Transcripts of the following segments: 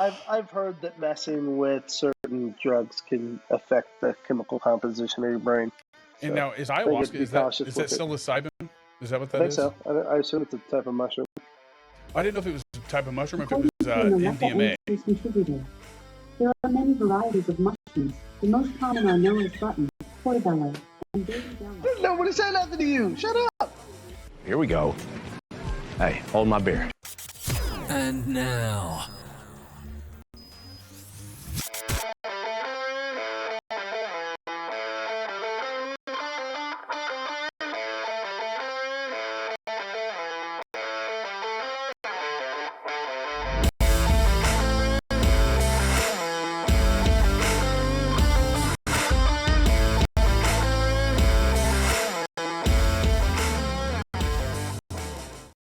I've heard that messing with certain drugs can affect the chemical composition of your brain. And now, is ayahuasca, is that still psilocybin? Is that what that is? I think so. I assume it's a type of mushroom. I didn't know if it was a type of mushroom or if it was MDMA. There are many varieties of mushrooms. The most common are Noah's button, portobello, and baby bella. Nobody said nothing to you. Shut up. Here we go. Hey, hold my beer. And now...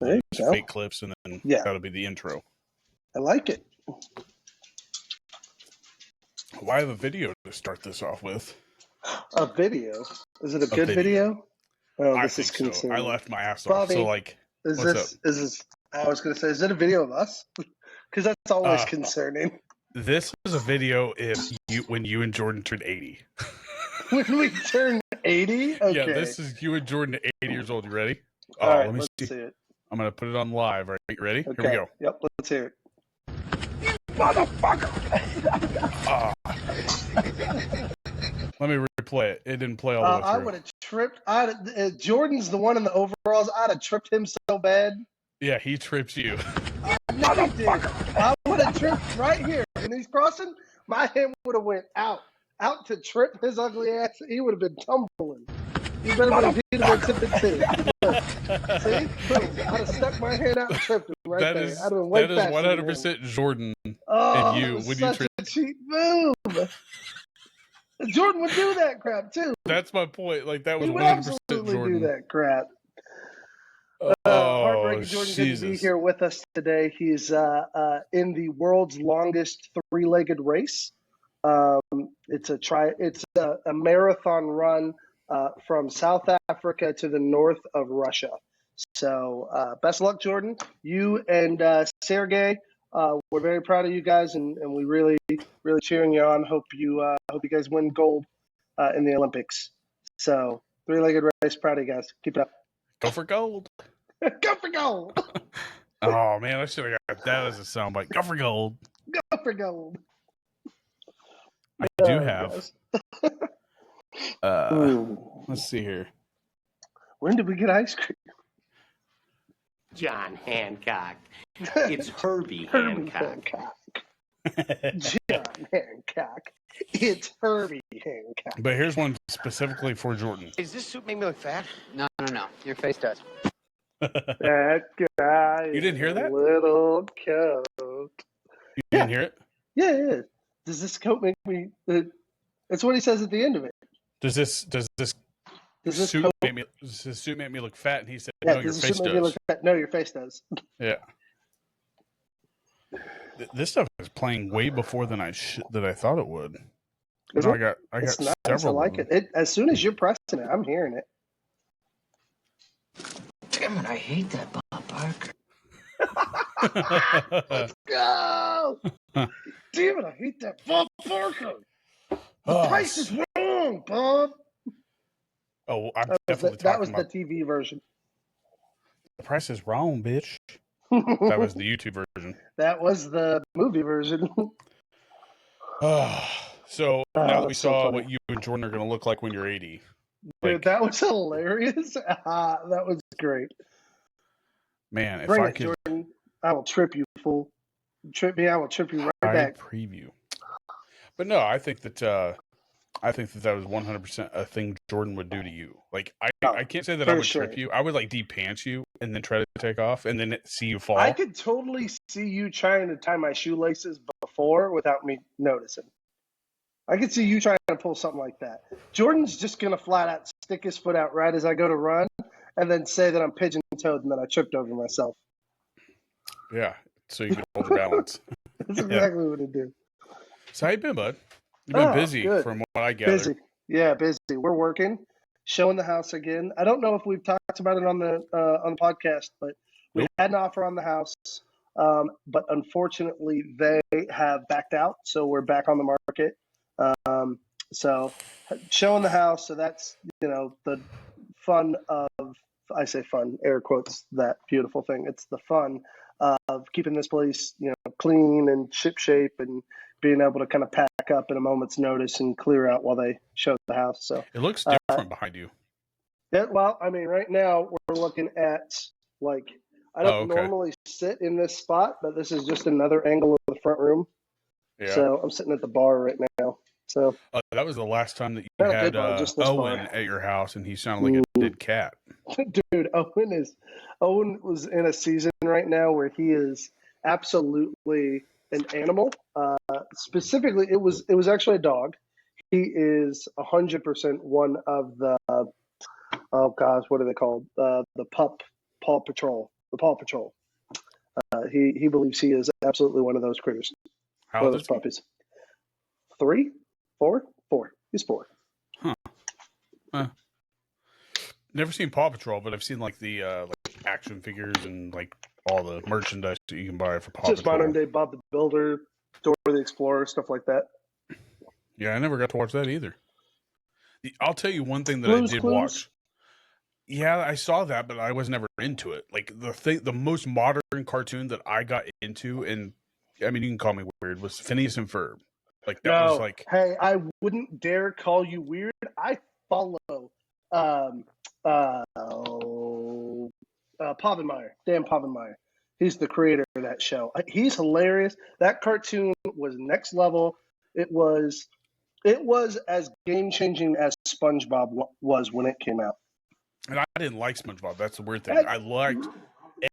There you go. Fake clips, and then that'll be the intro. I like it. Why have a video to start this off with? A video? Is it a good video? Oh, this is concerning. So. I left my ass Bobby, off. So, like, is this? I was going to say, is it a video of us? Because that's always concerning. This is a video when you and Jordan turned 80. When we turned 80? Okay. Yeah, this is you and Jordan 80 years old. You ready? All right, let me see it. I'm going to put it on live. Right? You ready? Okay. Here we go. Yep, let's hear it. Motherfucker! Let me replay it. It didn't play all the way through. I would have tripped. Jordan's the one in the overalls. I'd have tripped him so bad. Yeah, he tripped you. Motherfucker! I would have tripped right here. When he's crossing, my hand would have went out to trip his ugly ass. He would have been tumbling. He better have been tipping too. See? Boom. I'd have stuck my hand out and tripped him right there. I'd have been way that is 100% Jordan and you when you trip. A cheap move. Jordan would do that crap too. That's my point. Like that was 100% absolutely Jordan. Do that crap. Oh, Heartbreaking Jordan, good to be here with us today. He's in the world's longest three-legged race. It's a marathon run from South Africa to the north of Russia. So best of luck, Jordan. You and Sergey, we're very proud of you guys, and we really cheering you on. Hope you guys win gold in the Olympics. So three-legged race, proud of you guys. Keep it up. Go for gold. Go for gold. Oh man, I should have got that as a soundbite. Go for gold. Go for gold. I do have. Let's see here. When did we get ice cream? John Hancock. It's Herbie Hancock. John Hancock. It's Herbie Hancock. But here's one specifically for Jordan. Does this suit make me look fat? No. Your face does. That guy. You didn't hear that? Little coat. You didn't hear it? Yeah. Does this coat make me? That's what he says at the end of it. Does this suit make me look fat? And he said, "No, your face does." No, your face does. Yeah. This stuff is playing way before than I thought it would. I got nice. several. I like it. As soon as you're pressing it, I'm hearing it. Damn it! I hate that Bob Barker. Let's go. Damn it! I hate that Bob Barker. The price is wrong, Bob. Oh, I'm definitely that was the TV version. The price is wrong, bitch. That was the YouTube version. That was the movie version. So now that we saw what you and Jordan are going to look like when you're 80. Dude, that was hilarious. That was great. Man, if I could... Jordan, I will trip you, fool. Trip me, I will trip you right back. Preview. But no, I think that was 100% a thing Jordan would do to you. Like I can't say that I would trip you. I would like de-pants you and then try to take off and then see you fall. I could totally see you trying to tie my shoelaces before without me noticing. I could see you trying to pull something like that. Jordan's just gonna flat out stick his foot out right as I go to run, and then say that I'm pigeon-toed and that I tripped over myself. Yeah, so you can hold your balance. That's exactly what it did. So how you been, bud? You've been busy from what I gather. Busy. Yeah, busy. We're working, showing the house again. I don't know if we've talked about it on the podcast, but we had an offer on the house. but unfortunately they have backed out, so we're back on the market. So showing the house, so that's, the fun of, I say fun, air quotes, that beautiful thing. It's the fun of keeping this place, clean and ship shape, and being able to kind of pack up at a moment's notice and clear out while they show the house. So it looks different behind you. Yeah, well, I mean, right now we're looking at, like, I don't normally sit in this spot, but this is just another angle of the front room. Yeah. So I'm sitting at the bar right now. So that was the last time that you had Owen at your house, and he sounded like a dead cat. Dude, Owen was in a season right now where he is absolutely an animal. Specifically, it was actually a dog. He is 100% one of the oh gosh, what are they called? The Paw Patrol. The Paw Patrol. He believes he is absolutely one of those critters. How old is those puppies? 3, 4, 4. He's 4. Huh. Never seen Paw Patrol, but I've seen like the like action figures and like all the merchandise that you can buy for Paw Patrol. Just modern day Bob the Builder, Dora the Explorer, stuff like that. Yeah, I never got to watch that either. I'll tell you one thing that I did watch. Yeah, I saw that, but I was never into it. Like the most modern cartoon that I got into, and I mean, you can call me weird, was Phineas and Ferb. Like that was like, hey, I wouldn't dare call you weird. I follow Povenmire, Dan Povenmire. He's the creator of that show. He's hilarious. That cartoon was next level. It was as game changing as SpongeBob was when it came out. And I didn't like SpongeBob. That's the weird thing. I liked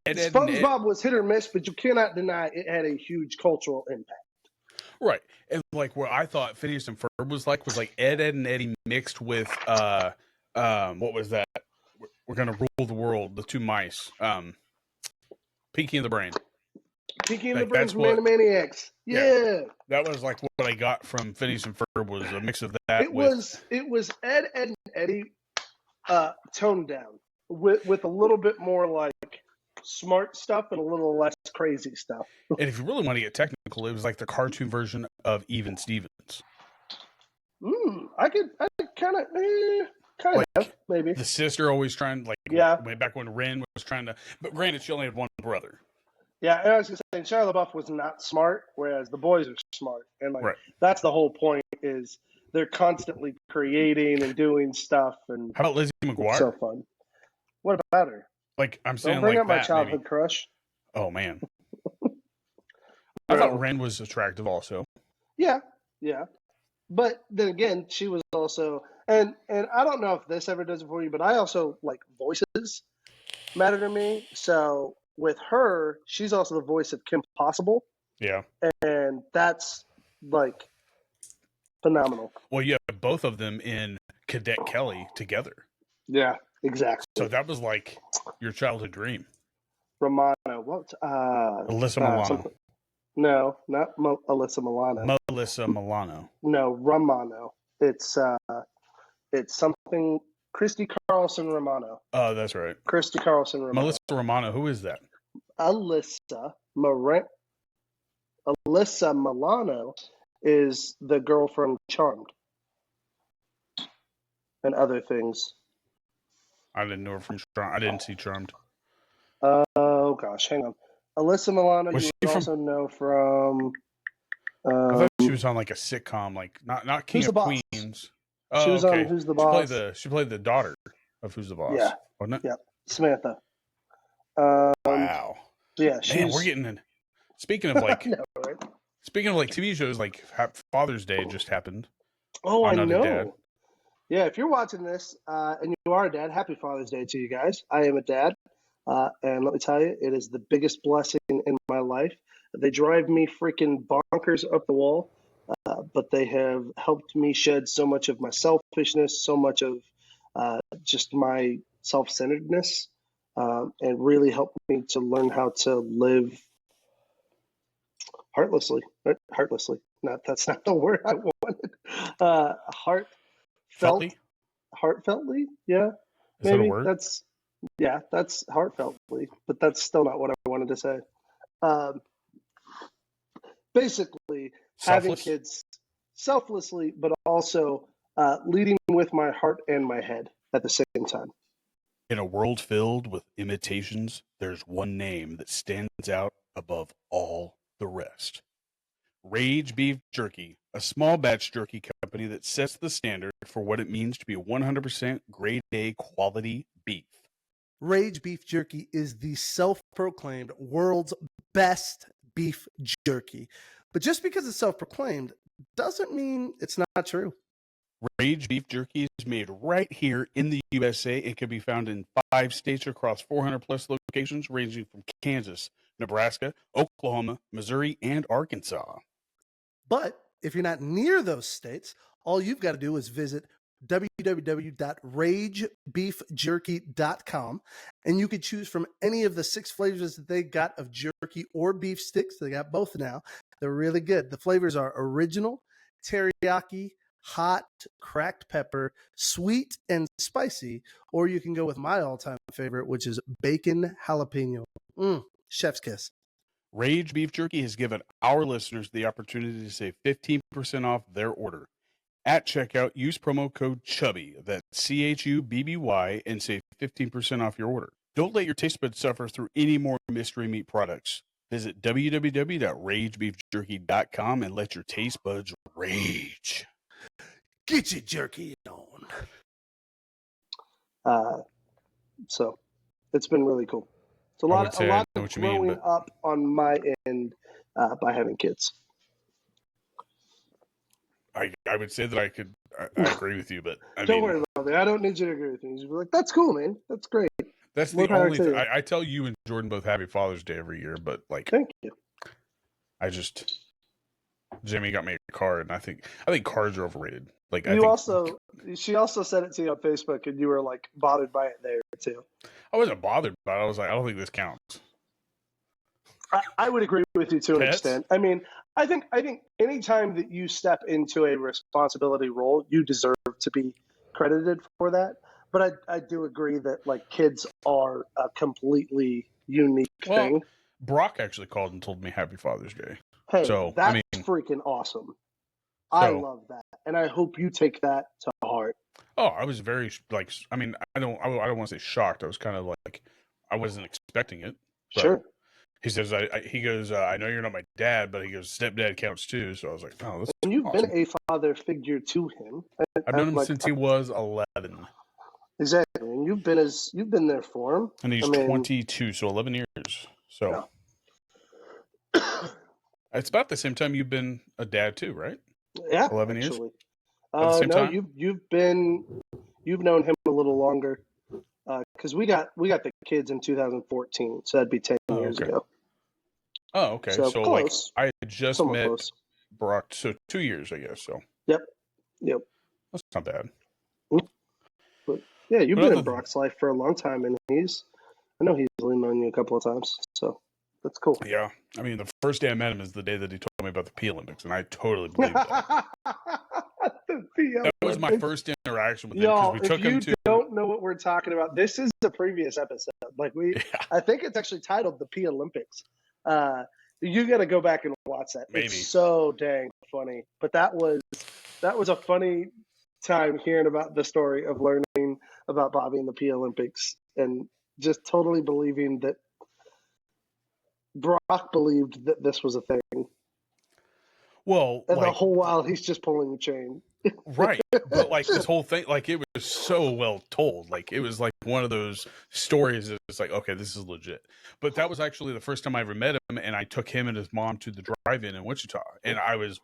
SpongeBob was hit or miss, but you cannot deny it had a huge cultural impact. Right. And like what I thought Phineas and Ferb was like Ed, and Eddie mixed with what was that? We're gonna rule the world, the two mice. Pinky and the Brain. Pinky and the Brain from Animaniacs. Yeah. That was like what I got from Phineas and Ferb was a mix of that. It was Ed, and Eddie toned down with a little bit more like smart stuff and a little less crazy stuff. And if you really want to get technical, it was like the cartoon version of Even Stevens. I could kind of maybe. The sister always trying way back when Ren was trying to, but granted she only had one brother. Yeah, and I was just saying Shia LaBeouf was not smart, whereas the boys are smart, and that's the whole point is they're constantly creating and doing stuff. And how about Lizzie McGuire? It's so fun. What about her? Like I'm saying, don't bring like up my childhood crush. Oh man, I thought Ren was attractive also. Yeah, but then again, she was also, and I don't know if this ever does it for you, but I also like voices matter to me. So with her, she's also the voice of Kim Possible. Yeah, and that's like phenomenal. Well, you have both of them in Cadet Kelly together. Yeah, exactly. So that was like your childhood dream. Romano, what? Alyssa Milano. No, not Alyssa Milano. Melissa Milano. No, Romano. It's something. Christy Carlson Romano. Oh, that's right. Christy Carlson Romano. Melissa Romano. Who is that? Alyssa Milano is the girl from Charmed and other things. I didn't know her from Charmed. I didn't see Charmed. Oh gosh, hang on. Alyssa Milano, you also know from. I thought she was on like a sitcom, like not King of Queens. Oh, she was on Who's the Boss. She played the daughter of Who's the Boss. Yeah, wasn't it? Yeah, Samantha. Wow. Yeah, we're getting in. Speaking of like, know, right? Speaking of like TV shows, like Father's Day just happened. Oh, I know. Dad. Yeah, if you're watching this and you are a dad, happy Father's Day to you guys. I am a dad, and let me tell you, it is the biggest blessing in my life. They drive me freaking bonkers up the wall, but they have helped me shed so much of my selfishness, so much of just my self-centeredness, and really helped me to learn how to live heartlessly. No, that's not the word I wanted. Heartfeltly. Yeah, maybe. Is that a word? That's heartfeltly, but that's still not what I wanted to say. basically having kids selflessly, but also leading with my heart and my head at the same time. In a world filled with imitations, there's one name that stands out above all the rest. Rage Beef Jerky, a small batch jerky company that sets the standard for what it means to be 100% grade A quality beef. Rage Beef Jerky is the self-proclaimed world's best beef jerky. But just because it's self-proclaimed doesn't mean it's not true. Rage Beef Jerky is made right here in the USA and can be found in 5 states across 400 plus locations ranging from Kansas, Nebraska, Oklahoma, Missouri, and Arkansas. But if you're not near those states, all you've got to do is visit www.ragebeefjerky.com, and you could choose from any of the 6 flavors that they got of jerky or beef sticks. They got both now. They're really good. The flavors are original, teriyaki, hot, cracked pepper, sweet, and spicy, or you can go with my all-time favorite, which is bacon jalapeno. Chef's kiss. Rage Beef Jerky has given our listeners the opportunity to save 15% off their order. At checkout, use promo code CHUBBY, that's CHUBBY, and save 15% off your order. Don't let your taste buds suffer through any more mystery meat products. Visit www.ragebeefjerky.com and let your taste buds rage. Get your jerky on. So it's been really cool. It's a lot of growing up on my end by having kids. I would say that I agree with you, but don't worry about me. I don't need you to agree with me. You'd be like, that's cool, man. That's great. That's the only thing. I tell you and Jordan both Happy Father's Day every year, but like, thank you. Jimmy got me a card, and I think cards are overrated. Like she also said it to you on Facebook, and you were like bothered by it there too. I wasn't bothered by it. I was like, I don't think this counts. I would agree with you to an extent. I mean, I think anytime that you step into a responsibility role, you deserve to be credited for that. But I do agree that like kids are a completely unique thing. Brock actually called and told me Happy Father's Day. Hey, that's freaking awesome. I love that, and I hope you take that to heart. Oh, I was very I don't want to say shocked. I was kind of like, I wasn't expecting it. Sure. He says, he goes, I know you're not my dad, but he goes, stepdad counts too. So I was like, oh, this and you've been a father figure to him. I've known him since he was 11. Exactly, and you've been there for him. And he's 22, so 11 years. So it's about the same time you've been a dad too, right? Yeah, 11 years. No, you've known him a little longer because we got the kids in 2014, so that'd be 10 years ago. Oh, okay. So close. Like I just Somewhat met close. Brock, so 2 years, I guess. So Yep. That's not bad. But yeah, you've been in Brock's life for a long time, and I know he's leaned on you a couple of times, so that's cool. Yeah, I mean, the first day I met him is the day that he told me about the P Olympics, and I totally believe that. That was my first interaction with him because we took him to. If you don't know what we're talking about, this is the previous episode. Like I think it's actually titled the P Olympics. You got to go back and watch that. Maybe. It's so dang funny. But that was a funny time hearing about the story of learning about Bobby and the P Olympics and just totally believing that Brock believed that this was a thing. Well, and the whole while he's just pulling the chain. Right. But like this whole thing, like it was so well told. Like it was like one of those stories that's like, okay, this is legit. But that was actually the first time I ever met him, and I took him and his mom to the drive-in in Wichita. And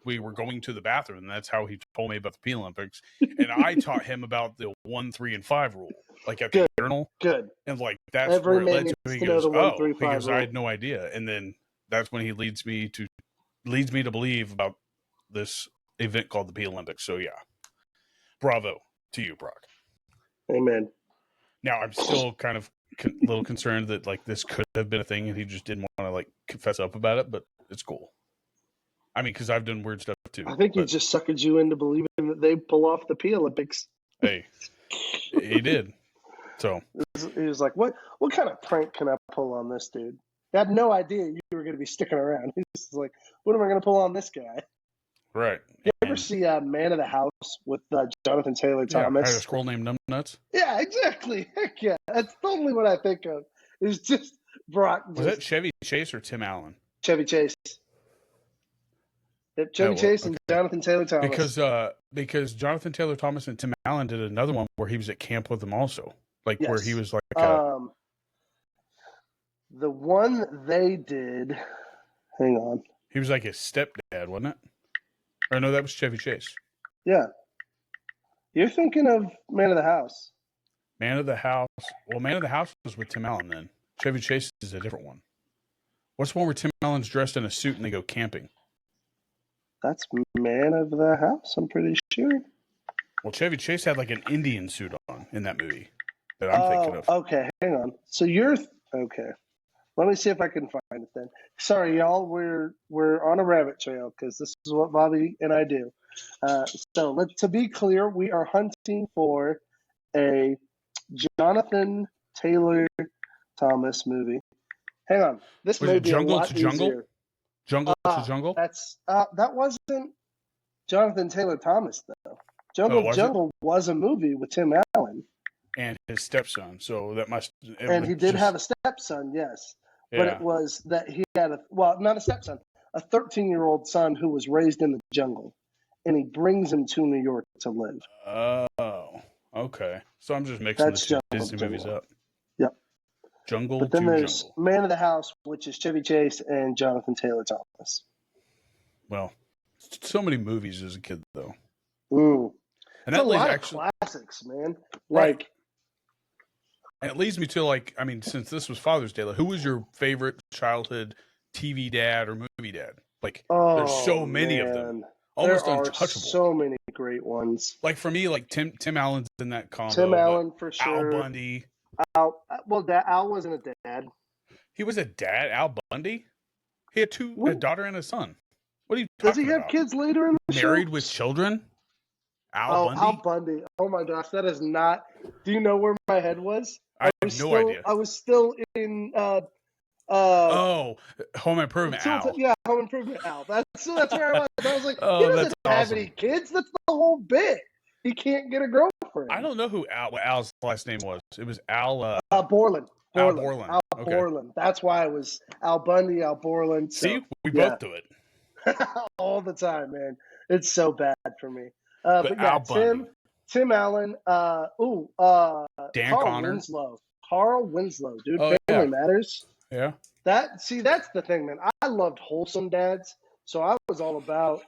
we were going to the bathroom, and that's how he told me about the P Olympics. And I taught him about the 1, 3, and 5 rule, like at the journal. Good. And like that's where it led to. He goes, I had no idea. And then that's when he leads me to believe about this event called the P Olympics. So yeah, bravo to you, Brock. Amen. Now I'm still kind of a little concerned that like this could have been a thing and he just didn't want to like confess up about it, but it's cool. I mean, because I've done weird stuff too. I think he just suckered you into believing that they pull off the P Olympics. Hey, he did. So he was like, "What kind of prank can I pull on this dude?" I had no idea you were going to be sticking around. He's just like, when am I going to pull on this guy? Right. You ever see Man of the House with Jonathan Taylor Thomas? I had a squirrel named Numbnuts. Yeah, exactly. Heck yeah. That's totally what I think of. It's just Brock. Was that Chevy Chase or Tim Allen? Chevy Chase. Yep, Chevy Chase and Jonathan Taylor Thomas. Because Jonathan Taylor Thomas and Tim Allen did another one where he was at camp with them also. Like where he was like the one they did, hang on. He was like his stepdad, wasn't it? Or no, that was Chevy Chase. Yeah. You're thinking of Man of the House. Man of the House. Well, Man of the House was with Tim Allen then. Chevy Chase is a different one. What's the one where Tim Allen's dressed in a suit and they go camping? That's Man of the House, I'm pretty sure. Well, Chevy Chase had like an Indian suit on in that movie that I'm thinking of. Okay, hang on. So you're okay. Let me see if I can find it then. Sorry, y'all. We're on a rabbit trail because this is what Bobby and I do. So to be clear, we are hunting for a Jonathan Taylor Thomas movie. Hang on. This may be Jungle a lot to Jungle? easier. Jungle to Jungle? That wasn't Jonathan Taylor Thomas though. Jungle was a movie with Tim Allen and his stepson. So that must. And he did have a stepson, yes. Yeah. But it was that he had not a stepson, a 13-year-old son who was raised in the jungle, and he brings him to New York to live. Oh, okay. So I'm just mixing the two Disney movies up. Yep. Jungle. But then there's Man of the House, which is Chevy Chase and Jonathan Taylor Thomas. Well, so many movies as a kid, though. Ooh. And that a lot of classics, man. Right. And it leads me to since this was Father's Day, who was your favorite childhood TV dad or movie dad? There's so many of them. Almost untouchable. So many great ones. Like for me, Tim Allen's in that combo. Tim Allen for sure. Al Bundy. Al wasn't a dad. He was a dad, Al Bundy? He had a daughter and a son. What are you talking about? Does he have kids later in the show? Married with children? Al Bundy? Al Bundy. Oh my gosh, that is not. Do you know where my head was? I have no idea. I was still in. Home Improvement Al. Yeah, Home Improvement Al. That's where I was. I was like, he doesn't have any kids. That's the whole bit. He can't get a girlfriend. I don't know what Al's last name was. It was Al. Borland. Al Borland. Al Borland. That's why it was Al Bundy, Al Borland. So, see, we both do it all the time, man. It's so bad for me. But Al Bundy. Tim Allen, Dan Carl Connor. Carl Winslow, dude. Family Matters. Yeah. That's the thing, man. I loved wholesome dads, so I was all about.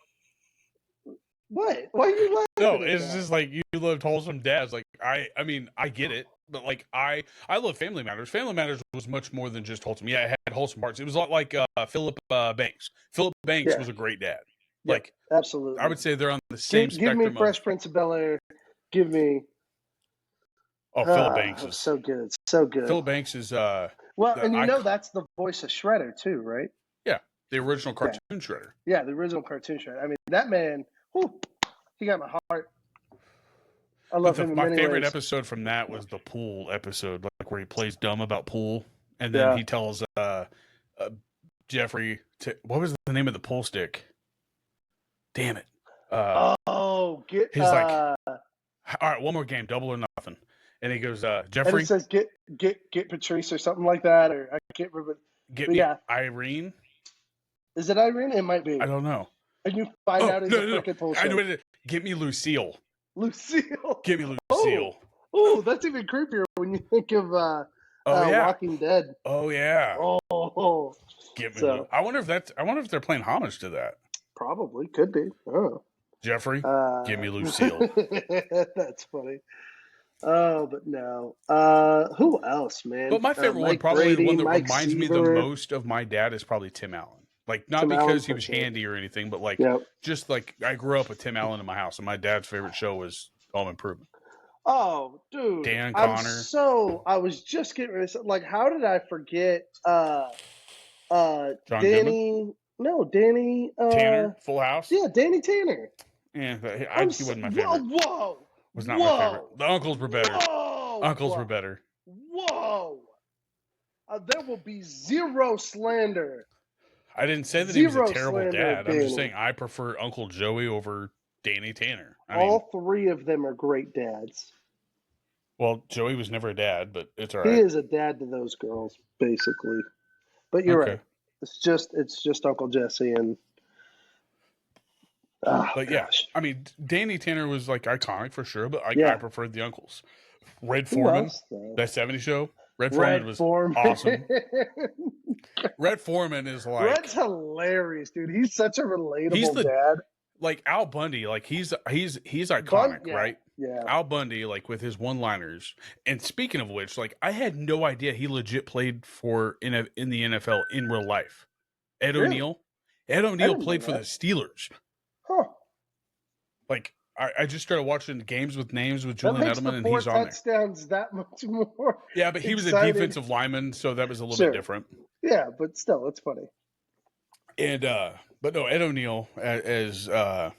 What? Why are you laughing? No, it's just you loved wholesome dads. I get it, but I love Family Matters. Family Matters was much more than just wholesome. Yeah, it had wholesome parts. It was like Philip Banks. Philip Banks was a great dad. Absolutely. I would say they're on the same spectrum. Give me Fresh Prince of Bel-Air. Give me. Philip Banks is so good. So good. Philip Banks is and that's the voice of Shredder too, right? Yeah, the original cartoon Shredder. Yeah, the original cartoon Shredder. I mean, that man, he got my heart. I love him. My favorite episode from that was the pool episode, where he plays dumb about pool, and then he tells Jeffrey what was the name of the pool stick? Damn it! All right, one more game, double or nothing. And he goes, Jeffrey. And he says, get Patrice or something like that, or I can't remember. Get me Irene. Is it Irene? It might be. I don't know. And you find out it's a freaking bullshit. I know it. Get me Lucille. Lucille. Get me Lucille. Oh, that's even creepier when you think of Walking Dead. Oh yeah. Oh. Get me. I wonder if they're playing homage to that. Probably could be. Oh. Jeffrey, give me Lucille. That's funny. Oh, but no. Who else, man? But my favorite one, probably the one that reminds me the most of my dad, is probably Tim Allen. Not because he was handy or anything, but just I grew up with Tim Allen in my house, and my dad's favorite show was Home Improvement. Oh, dude. Dan Connor. I was just getting ready to say, how did I forget John Danny? Goodman? No, Danny Tanner, Full House? Yeah, Danny Tanner. Yeah, he wasn't my favorite. Whoa. Was not my favorite. The uncles were better. Whoa. Uncles were better. Whoa. there will be zero slander. I didn't say that he was a Zero terrible slander dad. of I'm just Danny. saying I prefer Uncle Joey over Danny Tanner. All three of them are great dads. Well, Joey was never a dad, but it's all He right. is a dad to those girls, basically. But you're right. It's just Uncle Jesse and. But gosh. I mean, Danny Tanner was like iconic for sure, but I preferred the uncles. Red Who Foreman, else, though? that 70s show. Red Foreman was awesome. Red Foreman is like Red's hilarious, dude. He's such a relatable dad. Like Al Bundy, like he's iconic, right? Yeah. Al Bundy, like with his one-liners. And speaking of which, like I had no idea he legit played in the NFL in real life. Ed O'Neill played for the Steelers. Huh. Like I just started watching games with names with Julian Edelman, and he's on there. Touchdowns that much more. Yeah, but he was a defensive lineman, so that was a little bit different. Yeah, but still, it's funny. And but no, Ed O'Neill as Al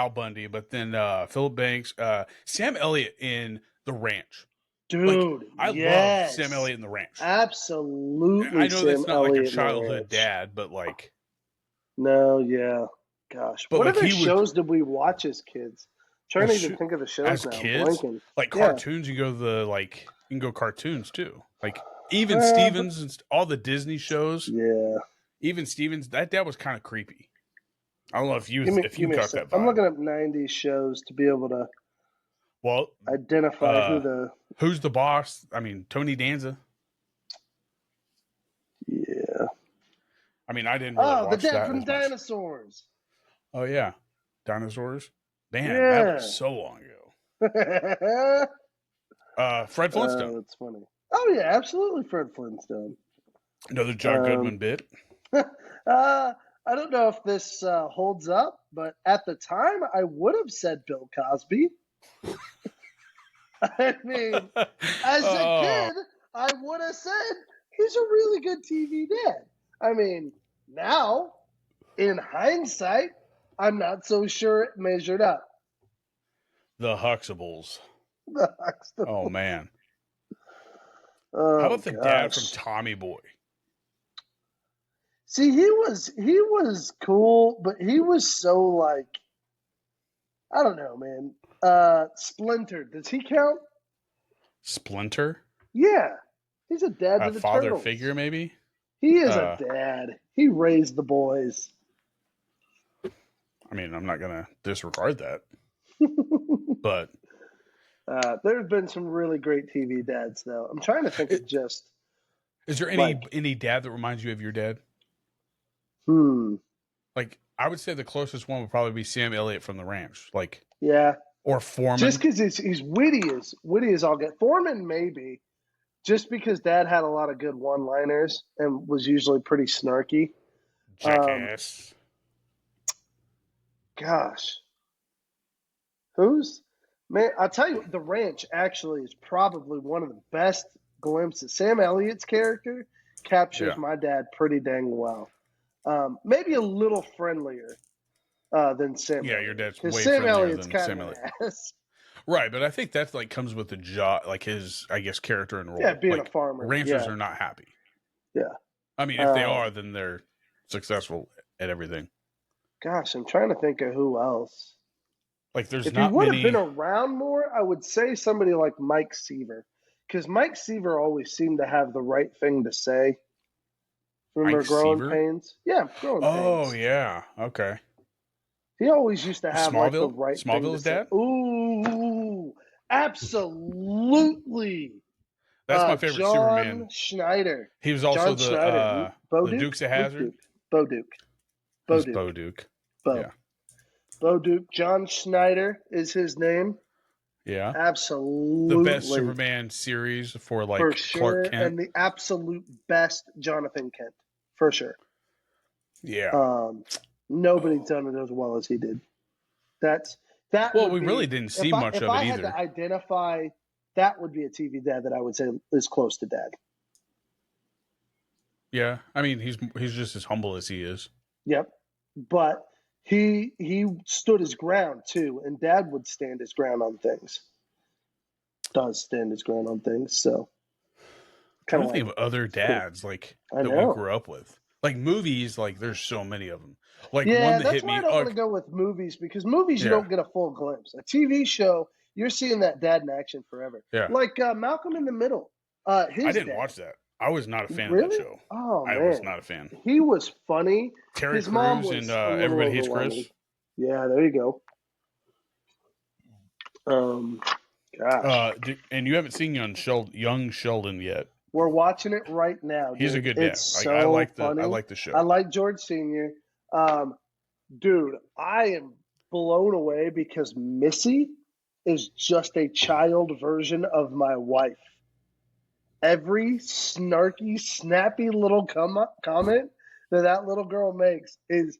Bundy, but then Philip Banks, Sam Elliott in The Ranch. Dude, I love Sam Elliott in The Ranch. Absolutely. I know Sam that's not Elliott like a childhood dad, but like. No, yeah. Gosh. But what like other shows did we watch as kids? I'm trying to even think of the shows as now. kids, like cartoons, you can go cartoons too. Like even Stevens and all the Disney shows. Yeah. Even Stevens, that dad was kind of creepy. I don't know if you caught that vibe. I'm looking up 90s shows to be able to identify who's the boss. I mean, Tony Danza. Yeah. I mean, I didn't really watch the dad that from as much. Dinosaurs. Oh yeah, Dinosaurs. Man, that was so long ago. Fred Flintstone. That's funny. Oh yeah, absolutely, Fred Flintstone. Another John Goodman bit. I don't know if this holds up, but at the time, I would have said Bill Cosby. I mean, as a kid, I would have said he's a really good TV dad. I mean, now, in hindsight, I'm not so sure it measured up. The Huxtables. Oh man. Oh, how about the dad from Tommy Boy? See, he was cool, but he was so like, I don't know, man. Splinter, does he count? Splinter? Yeah, he's a dad to the father Turtles. Figure, maybe. He is a dad. He raised the boys. I mean, I'm not gonna disregard that, but there have been some really great TV dads, though. I'm trying to think of just. Is there any dad that reminds you of your dad? Like, I would say the closest one would probably be Sam Elliott from The Ranch. Like, yeah, or Foreman. Just because he's witty as all get. Foreman maybe, just because Dad had a lot of good one-liners and was usually pretty snarky. Jackass. Gosh, man? I'll tell you, The Ranch actually is probably one of the best glimpses. Sam Elliott's character captures my dad pretty dang well. Maybe a little friendlier than Sam. Yeah, your dad's way Sam friendlier Elliott's than Sam Elliott. Right, but I think that's like comes with the job, like his, I guess, character and role. Yeah, being like, a farmer. Ranchers are not happy. Yeah. I mean, if they are, then they're successful at everything. Gosh, I'm trying to think of who else. Like, there's if not he would many... have been around more, I would say somebody like Mike Seaver, because Mike Seaver always seemed to have the right thing to say. Remember Mike Growing Seaver? Pains? Yeah, Growing Pains. Oh, yeah. Okay. He always used to have like the right Smallville's thing to dad? say. Ooh, absolutely. That's my favorite John Superman. Schneider. He was also the Dukes of Hazzard. Boduke. Boduke. Yeah. Boduke. John Schneider is his name. Yeah. Absolutely. The best Superman series for like Clark Kent. And the absolute best Jonathan Kent. For sure. Yeah. Nobody's done it as well as he did. Well, we really didn't see much of it either. If I had to identify, that would be a TV dad that I would say is close to dad. Yeah, I mean he's just as humble as he is. Yep, but he stood his ground too, and Dad would stand his ground on things. Does stand his ground on things. So trying to think of other dads like that we grew up with. Like movies, like there's so many of them. Like yeah, one that that's hit why me. I don't want to go with movies, because movies you don't get a full glimpse. A TV show, you're seeing that dad in action forever. Yeah, like Malcolm in the Middle. I didn't watch that. I was not a fan of that show. Oh man, I was not a fan. He was funny. Terry His mom Crews was and Everybody Hates Chris. Yeah, there you go. Gosh. And you haven't seen Young Sheldon yet. We're watching it right now. Dude. He's a good dad. It's like, so I like the show. I like George Sr. Dude, I am blown away because Missy is just a child version of my wife. Every snarky, snappy little comment that little girl makes is,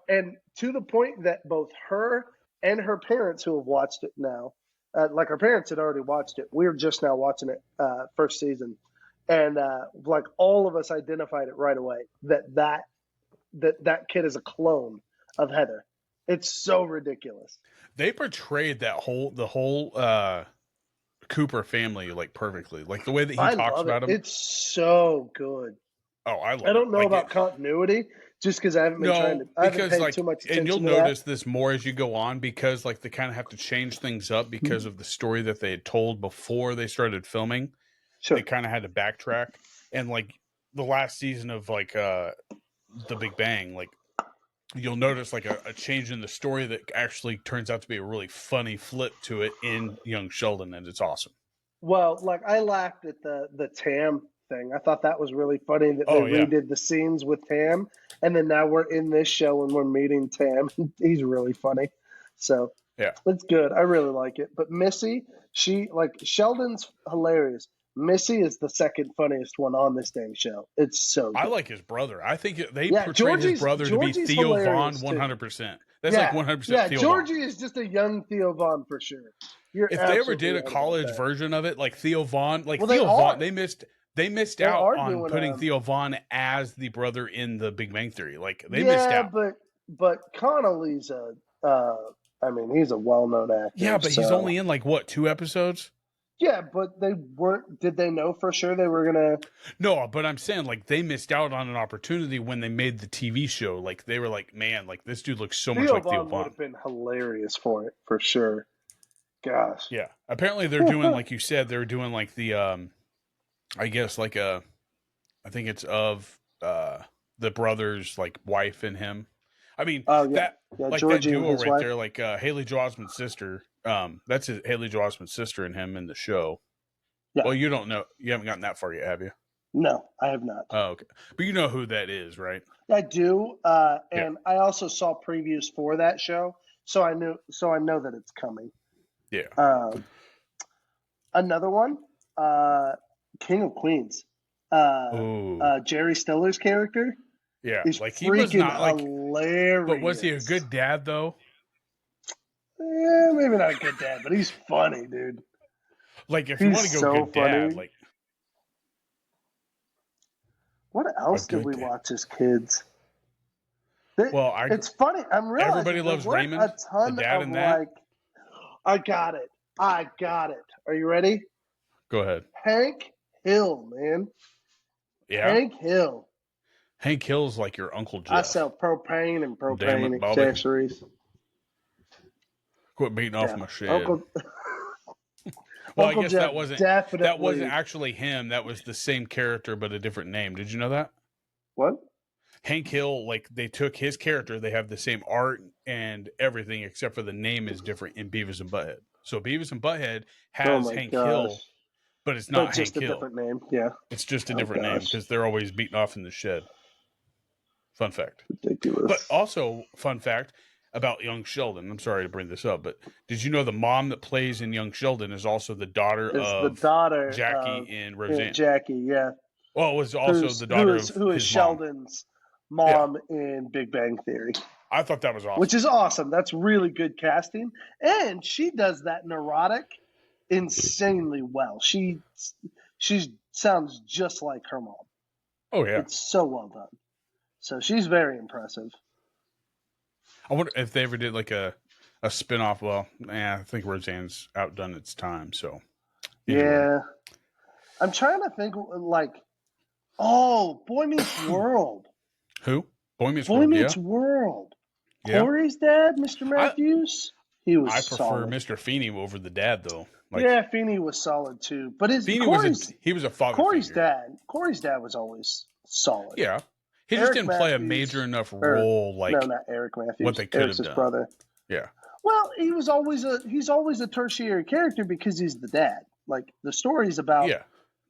and to the point that both her and her parents who have watched it now, like her parents had already watched it. We're just now watching it first season. And like all of us identified it right away that kid is a clone of Heather. It's so ridiculous. They portrayed the whole Cooper family like perfectly. Like the way that he talks about him. It's so good. Oh, I love it. I don't know about continuity just because I haven't been trying to. I haven't paid too much attention. And you'll to notice this more as you go on, because like they kind of have to change things up because of the story that they had told before they started filming. Sure. They kind of had to backtrack, and like the last season of like The Big Bang, like you'll notice like a change in the story that actually turns out to be a really funny flip to it in Young Sheldon, and it's awesome. Well, like I laughed at the Tam thing. I thought that was really funny that they redid the scenes with Tam, and then now we're in this show and we're meeting Tam. He's really funny. So yeah, it's good. I really like it. But Missy, Sheldon's hilarious. Missy is the second funniest one on this dang show. It's so good. I like his brother. I think they portrayed his brother to be Theo Von 100%. That's like 100% Theo Von. Georgie is just a young Theo Von for sure. If they ever did a college version of it, like Theo Von, they missed out on putting Theo Von as the brother in The Big Bang Theory. Like they missed out. But Connolly's he's a well-known actor. Yeah, but he's only in 2 episodes? Yeah, but they weren't. Did they know for sure they were gonna? No, but I'm saying they missed out on an opportunity when they made the TV show. Like they were like, man, like this dude looks so much like Theo Von. Would have been hilarious for it for sure. Gosh. Yeah. Apparently they're doing like you said. They're doing like the I guess I think it's of the brother's like wife and him. I mean that duo right there, like Haley Joel Osment's sister. That's Haley Joel Osment's sister and him in the show. Yeah. Well, you don't know. You haven't gotten that far yet, have you? No, I have not. Oh, okay. But you know who that is, right? I do. And I also saw previews for that show, so I know that it's coming. Yeah. Another one, King of Queens. Jerry Stiller's character. Yeah, like he was not hilarious. But was he a good dad though? Yeah, maybe not a good dad, but he's funny, dude. Like if you want to go good dad, like what else did we watch as kids? It's funny. I'm realizing Everybody Loves Raymond. A ton the dad of in that. I got it. Are you ready? Go ahead. Hank Hill, man. Yeah. Hank Hill. Hank Hill's like your Uncle Jeff. I sell propane and propane accessories. Quit beating off my shit. Well, I guess that wasn't actually him. That was the same character but a different name. Did you know that? What? Hank Hill, like they took his character. They have the same art and everything except for the name is different in Beavis and Butthead. So Beavis and Butthead has Hank Hill, but it's not Hank Hill. Just a different name. Yeah. It's just a different name because they're always beaten off in the shed. Fun fact. Ridiculous. But also, fun fact about Young Sheldon. I'm sorry to bring this up, but did you know the mom that plays in Young Sheldon is also the daughter of Jackie in Roseanne? Jackie, yeah. Well, it was also the daughter who is Sheldon's mom in Big Bang Theory. I thought that was awesome. Which is awesome. That's really good casting. And she does that neurotic insanely well. She sounds just like her mom. Oh, yeah. It's so well done. So she's very impressive. I wonder if they ever did like a spinoff. Well, I think Roseanne's outdone its time. So anyway. Yeah, I'm trying to think like, oh, Boy Meets World. Who? Boy Meets Boy World. Meets Yeah. World. Yeah. Corey's dad, Mr. Matthews. He was I prefer solid. Mr. Feeney over the dad though. Like, Yeah, Feeney was solid too. But Feeney he was a father Corey's figure. Corey's dad was always solid. Yeah. He just didn't play a major enough role like no, not Eric Matthews. what they could Eric's have his done. brother. Yeah. Well, he's always a tertiary character because he's the dad. Like the story's about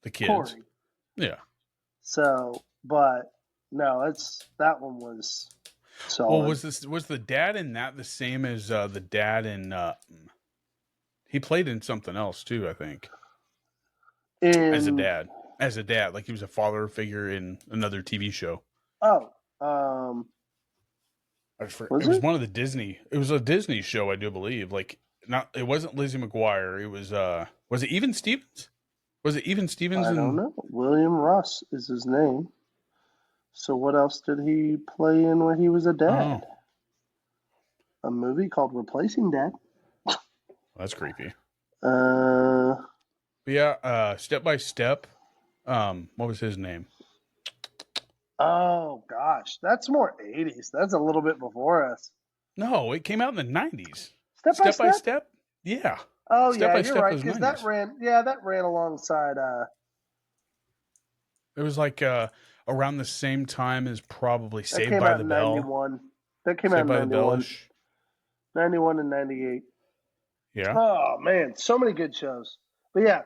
the kids. Corey. Yeah. So, but no, that one was solid. Well, was the dad in that the same as the dad in he played in something else too, I think. As a dad, like he was a father figure in another TV show. Oh, it was one of the Disney. It was a Disney show, I do believe. Like, it wasn't Lizzie McGuire. It was it Even Stevens? Was it Even Stevens? I don't know. William Russ is his name. So what else did he play in where he was a dad? Oh. A movie called Replacing Dad. That's creepy. But yeah, Step by Step. What was his name? Oh gosh, that's more 80s. That's a little bit before us. No, it came out in the 90s. Step by Step? Yeah. Oh Step by you're Step right, was because 90s. that ran alongside it was like around the same time as probably Saved came by out the in Bell. 91. That came Saved out by in the 91. Bell-ish. 91 and 98. Yeah. Oh man, so many good shows. But yeah,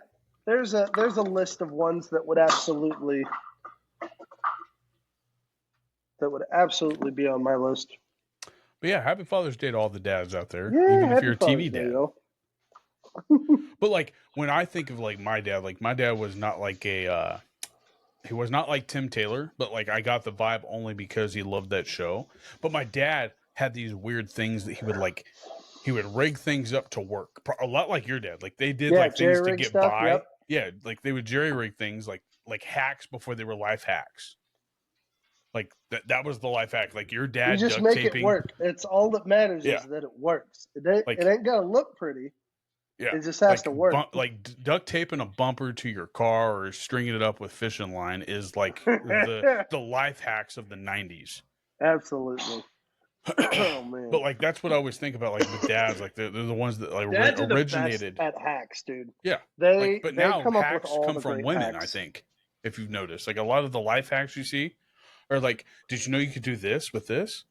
there's a list of ones that would absolutely be on my list. But yeah, happy Father's Day to all the dads out there. Yeah, even if you're a Father's TV Day, dad. yo. But like when I think of like my dad was not like he was not like Tim Taylor, but like I got the vibe only because he loved that show. But my dad had these weird things that he would rig things up to work. A lot like your dad. Like they did like things to get stuff, by. yep. Yeah, like they would jerry rig things like hacks before they were life hacks. Like that was the life hack. Like your dad You just duct make taping. It work. It's all that matters is that it works. It ain't got to look pretty. Yeah, it just has to work. Like duct taping a bumper to your car or stringing it up with fishing line is like the life hacks of the 90s. Absolutely. Oh man! But like that's what I always think about. Like the dads, like they're the ones that like Dads originated are the best at hacks, dude. Yeah, but now hacks come from women. Hacks. I think if you've noticed, like a lot of the life hacks you see are like, did you know you could do this with this?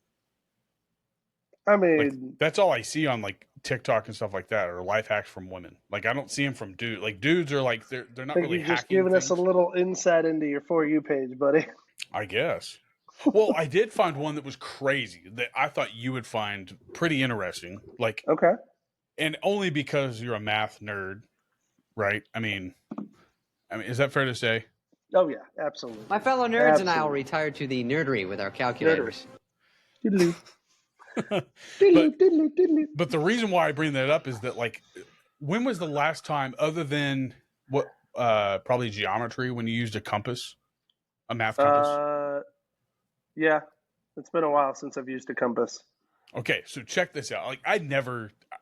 I mean, like, that's all I see on like TikTok and stuff like that, or life hacks from women. Like I don't see them from dudes. Like dudes are like they're not really you're hacking. Just giving things. us a little insight into your For You page, buddy. I guess. Well, I did find one that was crazy that I thought you would find pretty interesting. Like, okay, and only because you're a math nerd, right? I mean, is that fair to say? Oh yeah, absolutely. My fellow nerds and I will retire to the nerdery with our calculators. But the reason why I bring that up is that, like, when was the last time, other than what, probably geometry, when you used a compass, a math compass? Yeah, it's been a while since I've used a compass. Okay, so check this out. Like,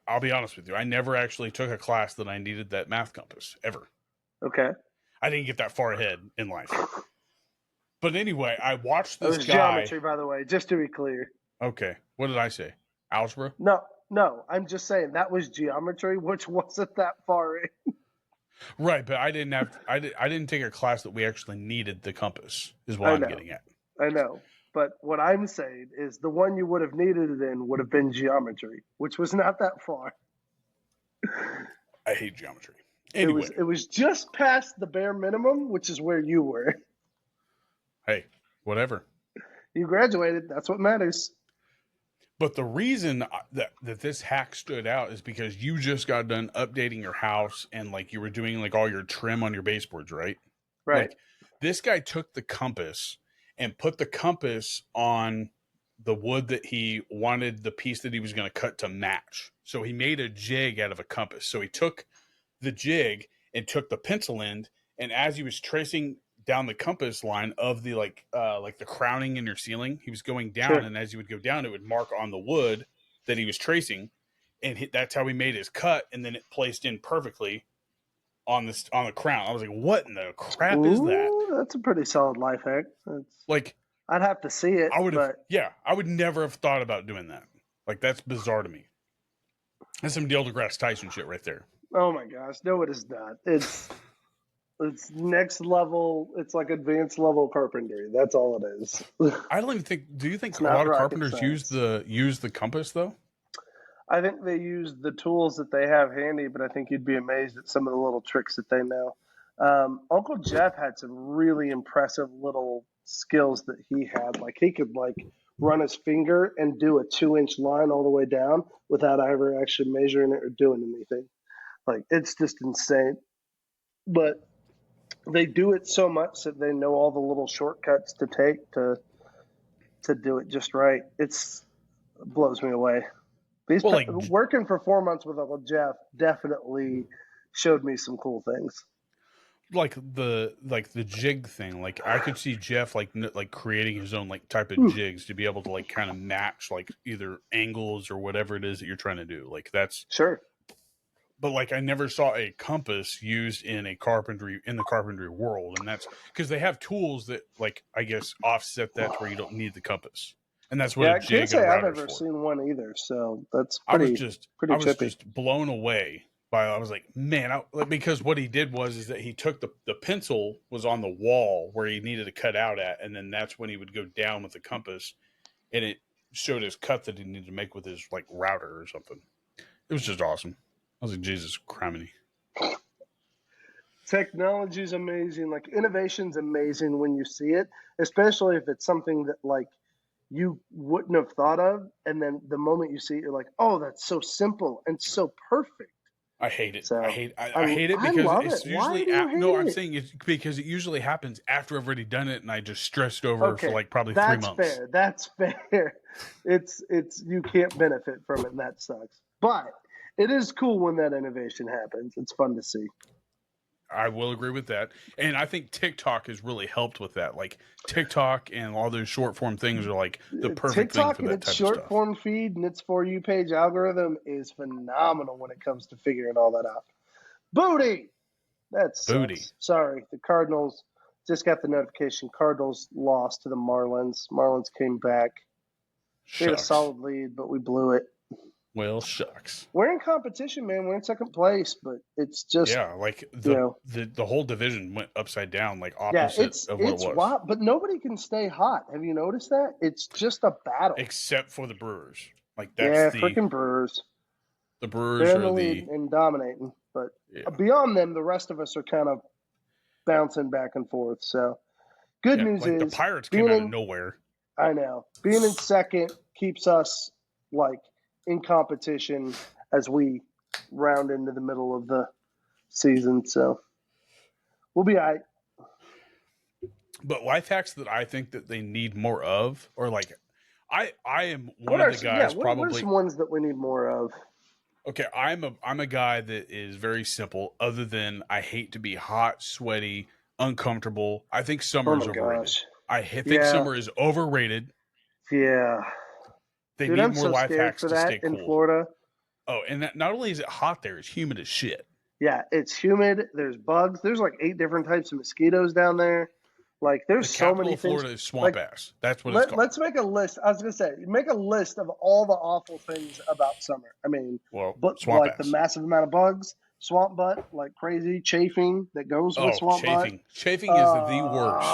I'll be honest with you, I never actually took a class that I needed that math compass, ever. Okay. I didn't get that far ahead in life. But anyway, I watched this guy. Geometry, by the way, just to be clear. Okay, what did I say? Algebra? No, I'm just saying that was geometry, which wasn't that far in. Right, but I didn't take a class that we actually needed the compass, is what I'm getting at. I know. But what I'm saying is the one you would have needed it in would have been geometry, which was not that far. I hate geometry. Anyway. It was just past the bare minimum, which is where you were. Hey, whatever. You graduated. That's what matters. But the reason that this hack stood out is because you just got done updating your house and like you were doing like all your trim on your baseboards, right? Right. Like, this guy took the compass and put the compass on the wood that he wanted the piece that he was going to cut to match. So he made a jig out of a compass. So he took the jig and took the pencil end, and as he was tracing down the compass line of the like the crowning in your ceiling, he was going down, and as he would go down, it would mark on the wood that he was tracing, and that's how he made his cut, and then it placed in perfectly on the crown. I was like, what in the crap is that? That's a pretty solid life hack. Like, I'd have to see it. I would have, but... yeah, I would never have thought about doing that. Like, that's bizarre to me. That's some Neil deGrasse Tyson shit right there. Oh my gosh, no, it is not. It's next level. It's like advanced level carpentry. That's all it is. I don't even think. Do you think a lot of carpenters use the compass though? I think they use the tools that they have handy, but I think you'd be amazed at some of the little tricks that they know. Uncle Jeff had some really impressive little skills that he had. Like he could run his finger and do a 2-inch line all the way down without ever actually measuring it or doing anything. Like it's just insane. But they do it so much that they know all the little shortcuts to take to do it just right. It blows me away. Working for 4 months with Uncle Jeff definitely showed me some cool things. Like the jig thing. Like I could see Jeff like creating his own type of jigs to be able to kind of match either angles or whatever it is that you're trying to do. Like that's sure. But I never saw a compass used in the carpentry world, and that's because they have tools that I guess offset that where you don't need the compass, and that's what a jig. I can't say I've ever seen one either, so that's pretty. I was just blown away by. I was like, man, because what he did is that he took the pencil was on the wall where he needed to cut out at, and then that's when he would go down with the compass, and it showed his cut that he needed to make with his router or something. It was just awesome. I was like, Jesus criminy. Technology's amazing. Innovation's amazing when you see it, especially if it's something that you wouldn't have thought of, and then the moment you see it, you're like, oh, that's so simple and so perfect. I hate it. So, I hate it because it's usually I'm saying it's because it usually happens after I've already done it and I just stressed over for probably 3 months. That's fair. It's you can't benefit from it, and that sucks. But it is cool when that innovation happens. It's fun to see. I will agree with that. And I think TikTok has really helped with that. TikTok and all those short form things are the perfect TikTok thing for that type of stuff. TikTok and its short form feed and its For You page algorithm is phenomenal when it comes to figuring all that out. Booty! That's Booty. Sorry, the Cardinals just got the notification. Cardinals lost to the Marlins. Marlins came back. We had a solid lead, but we blew it. Well, shucks. We're in competition, man. We're in second place, but it's just the whole division went upside down, opposite of what it was. Wild, but nobody can stay hot. Have you noticed that? It's just a battle, except for the Brewers. Freaking Brewers. The Brewers They're are in the lead and dominating, but beyond them, the rest of us are kind of bouncing back and forth. So, good news is the Pirates came out of nowhere. I know being in second keeps us in competition as we round into the middle of the season. So we'll be all right. But life hacks that I think that they need more of, or I am one of the guys what are some ones that we need more of? Okay, I'm a guy that is very simple, other than I hate to be hot, sweaty, uncomfortable. I think summer is overrated. Gosh. I think summer is overrated. Yeah. They need more life hacks to stay cool. In Florida. Oh, and not only is it hot there, it's humid as shit. Yeah, it's humid. There's bugs. There's 8 different types of mosquitoes down there. There's so many things. Florida is swamp ass. That's what it's called. Let's make a list. I was going to say, make a list of all the awful things about summer. I mean, swamp ass. The massive amount of bugs, swamp butt, crazy, chafing that goes with swamp butt. Chafing is the worst.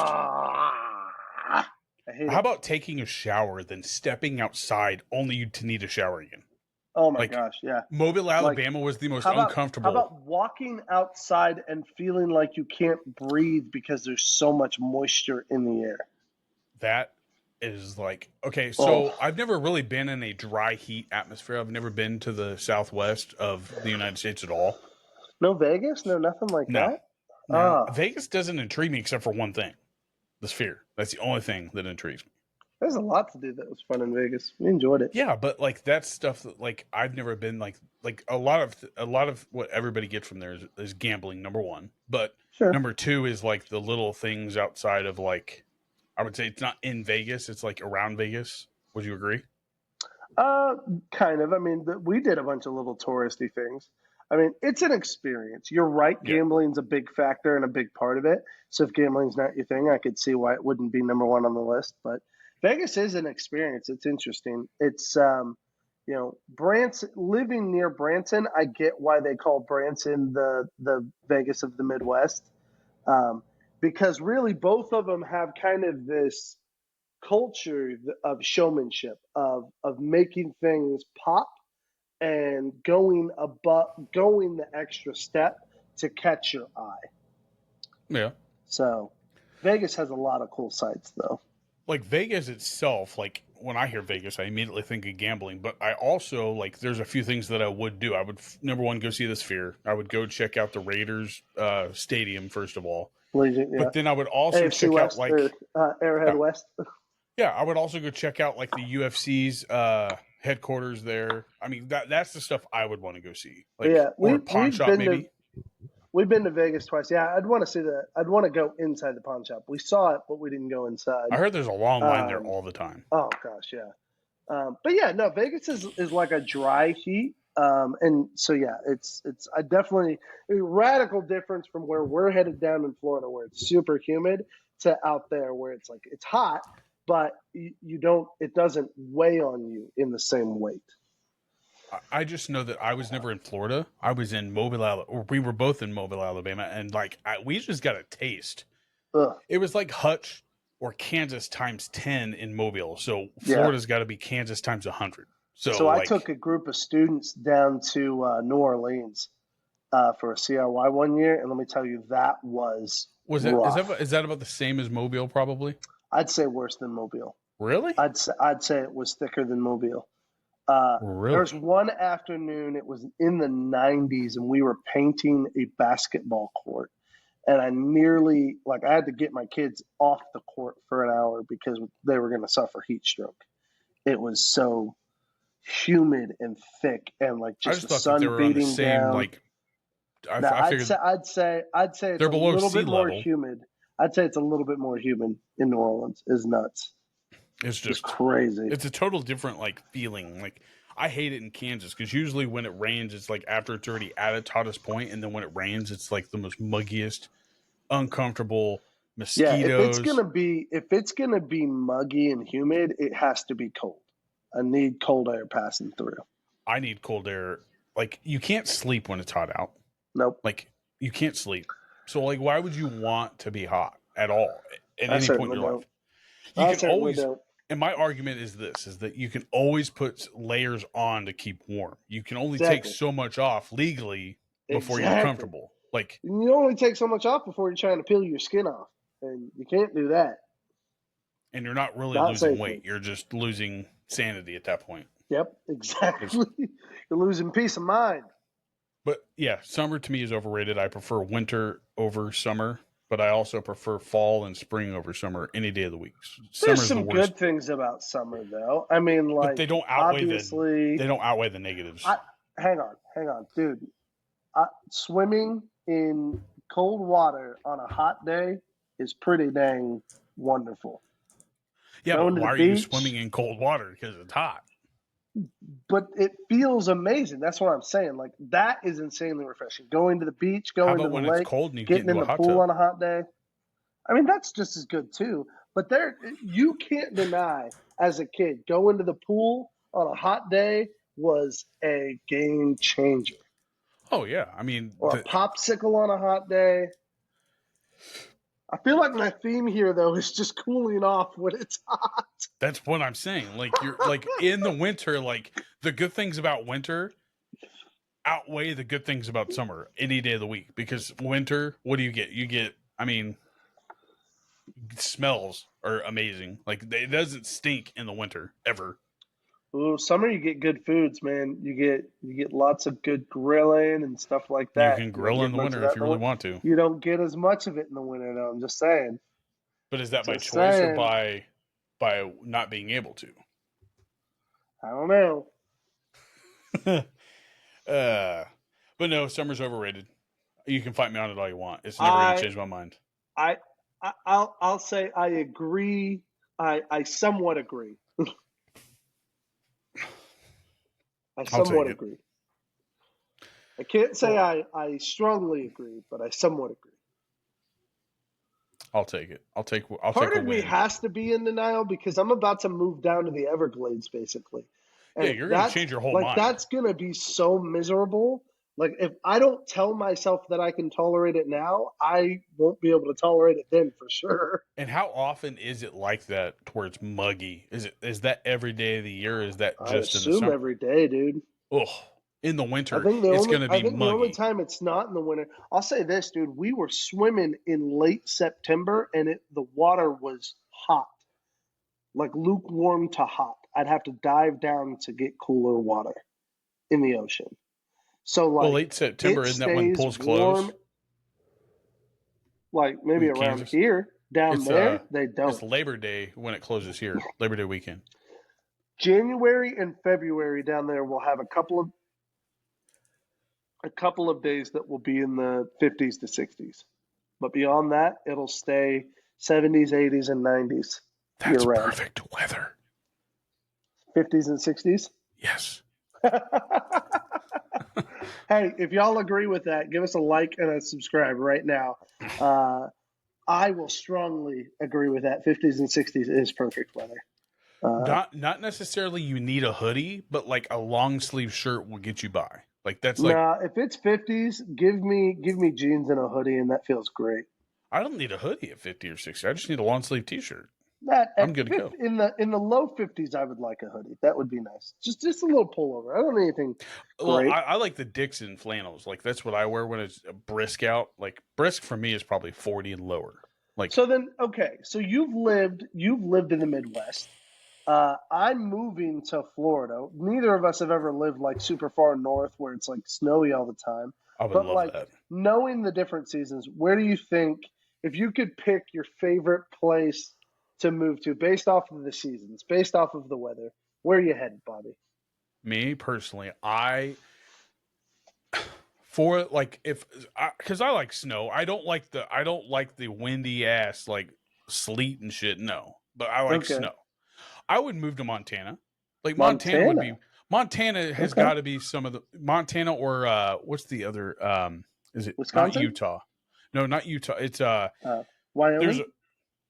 I hate How about taking a shower, then stepping outside only to need a shower again? Oh my gosh, yeah. Mobile, Alabama was the most uncomfortable. How about walking outside and feeling like you can't breathe because there's so much moisture in the air? That is okay, so I've never really been in a dry heat atmosphere. I've never been to the southwest of the United States at all. No Vegas? No nothing like that? No. Vegas doesn't intrigue me except for one thing. The Sphere. That's the only thing that intrigues me. There's a lot to do that was fun in Vegas. We enjoyed it. Yeah, but that's stuff that I've never been a lot of what everybody gets from there is gambling, number one. But number two is the little things outside of I would say it's not in Vegas, it's around Vegas. Would you agree? Kind of. I mean, we did a bunch of little touristy things. I mean, it's an experience. You're right. Gambling's a big factor and a big part of it. So if gambling's not your thing, I could see why it wouldn't be number one on the list. But Vegas is an experience. It's interesting. It's, Branson, living near Branson, I get why they call Branson the Vegas of the Midwest. Because really both of them have kind of this culture of showmanship, of making things pop and going the extra step to catch your eye. Yeah. So Vegas has a lot of cool sites though. Like Vegas itself, like when I hear Vegas, I immediately think of gambling, but I also like there's a few things that I would do. I would number one, go see the Sphere. I would go check out the Raiders stadium first of all. Legion, yeah. But then I would also AFC check West, out like Arrowhead West. Yeah, I would also go check out like the UFC's headquarters there. I mean, that's the stuff I would want to go see. Like, or a pawn shop maybe. We've been to Vegas twice. Yeah, I'd want to see that. I'd want to go inside the pawn shop. We saw it, but we didn't go inside. I heard there's a long line there all the time. Oh gosh, yeah. But yeah, no, Vegas is like a dry heat. And so yeah, it's a definitely a radical difference from where we're headed down in Florida, where it's super humid, to out there where it's like it's hot, but it doesn't weigh on you in the same weight. I just know that I was never in Florida. I was in Mobile, or we were both in Mobile, Alabama, and like we just got a taste. Ugh. It was like Hutch or Kansas times 10 in Mobile. So Florida's got to be Kansas times 100. So I took a group of students down to New Orleans for a CRY one year, and let me tell you, that was rough. Is that about the same as Mobile? Probably. I'd say worse than Mobile. Really? I'd say it was thicker than Mobile. Really? There was one afternoon, it was in the 90s, and we were painting a basketball court. And I had to get my kids off the court for an hour because they were going to suffer heat stroke. It was so humid and thick, and like just the sun beating down. Like, I'd say it's they're a below little sea bit more level. humid. I'd say it's a little bit more humid in New Orleans. Is nuts. It's just crazy. It's a total different like feeling. Like I hate it in Kansas because usually when it rains, it's like after it's already at its hottest point, and then when it rains, it's like the most muggiest, uncomfortable mosquitoes. Yeah, if it's gonna be muggy and humid, it has to be cold. I need cold air passing through. I need cold air. Like you can't sleep when it's hot out. Nope. Like you can't sleep. So like, why would you want to be hot at all at any point in your life? You can always. And my argument is this: is that you can always put layers on to keep warm. You can only take so much off legally before you're comfortable. Like you only take so much off before you're trying to peel your skin off, and you can't do that. And you're not really losing weight; you're just losing sanity at that point. Yep, exactly. You're losing peace of mind. But yeah, summer to me is overrated. I prefer winter over summer. But I also prefer fall and spring over summer any day of the week. There's some good things about summer, though. I mean, like, but they don't outweigh the negatives. Hang on, dude. Swimming in cold water on a hot day is pretty dang wonderful. Yeah, but why are you swimming in cold water? Because it's hot. But it feels amazing. That's what I'm saying. Like, that is insanely refreshing. Going to the beach, going to the lake, cold and you getting in the pool on a hot day. I mean, that's just as good too. But you can't deny, as a kid, going to the pool on a hot day was a game changer. Oh yeah, I mean, or a popsicle on a hot day. I feel like my theme here, though, is just cooling off when it's hot. That's what I'm saying. Like you're like in the winter, like the good things about winter outweigh the good things about summer any day of the week. Because winter, what do you get? I mean, smells are amazing. Like it doesn't stink in the winter ever. Ooh, summer you get good foods, man. You get lots of good grilling and stuff like that. You can grill in the winter if you really want to. You don't get as much of it in the winter, though. I'm just saying. But is that by choice or by not being able to? I don't know. But no, summer's overrated. You can fight me on it all you want. It's never going to change my mind. I'll say I agree. I somewhat agree. I somewhat agree. I can't say I strongly agree, but I somewhat agree. I'll take it. I'll take Part a of me win. has to be in denial because I'm about to move down to the Everglades, basically. And yeah, you're going to change your whole mind. That's going to be so miserable. Like, if I don't tell myself that I can tolerate it now, I won't be able to tolerate it then for sure. And how often is it like that towards muggy? Is that every day of the year? Or is that just in the summer? Every day, dude. Ugh. In the winter, it's going to be muggy. The only time it's not in the winter, I'll say this, dude. We were swimming in late September, and the water was hot, like lukewarm to hot. I'd have to dive down to get cooler water in the ocean. So, like, late September, isn't that when pools close? Like, maybe around Kansas. Here, down there, they don't. It's Labor Day when it closes here. Labor Day weekend. January and February down there will have a couple of days that will be in the 50s to 60s. But beyond that, it'll stay 70s, 80s, and 90s. That's perfect weather. 50s and 60s? Yes. Hey, if y'all agree with that, give us a like and a subscribe right now. I will strongly agree with that. 50s and 60s is perfect weather. Not necessarily you need a hoodie, but like a long sleeve shirt will get you by. Like that's like if it's 50s, give me jeans and a hoodie, and that feels great. I don't need a hoodie at 50 or 60. I just need a long sleeve t-shirt. I'm good to go. In the low 50s, I would like a hoodie. That would be nice. Just a little pullover. I don't need anything. Well, I like the Dixon flannels. Like that's what I wear when it's brisk out. Like brisk for me is probably 40 and lower. Like so then okay. So you've lived in the Midwest. I'm moving to Florida. Neither of us have ever lived like super far north where it's like snowy all the time. I would love that. Knowing the different seasons, where do you think, if you could pick your favorite place to move to based off of the seasons, based off of the weather, where are you headed, Bobby? Me personally, because I like snow. I don't like the windy ass like sleet and shit. No, but I like snow. I would move to Montana. Like Montana has got to be some of the Montana or what's the other? Is it Wisconsin? Not Utah? No, not Utah. It's Wyoming.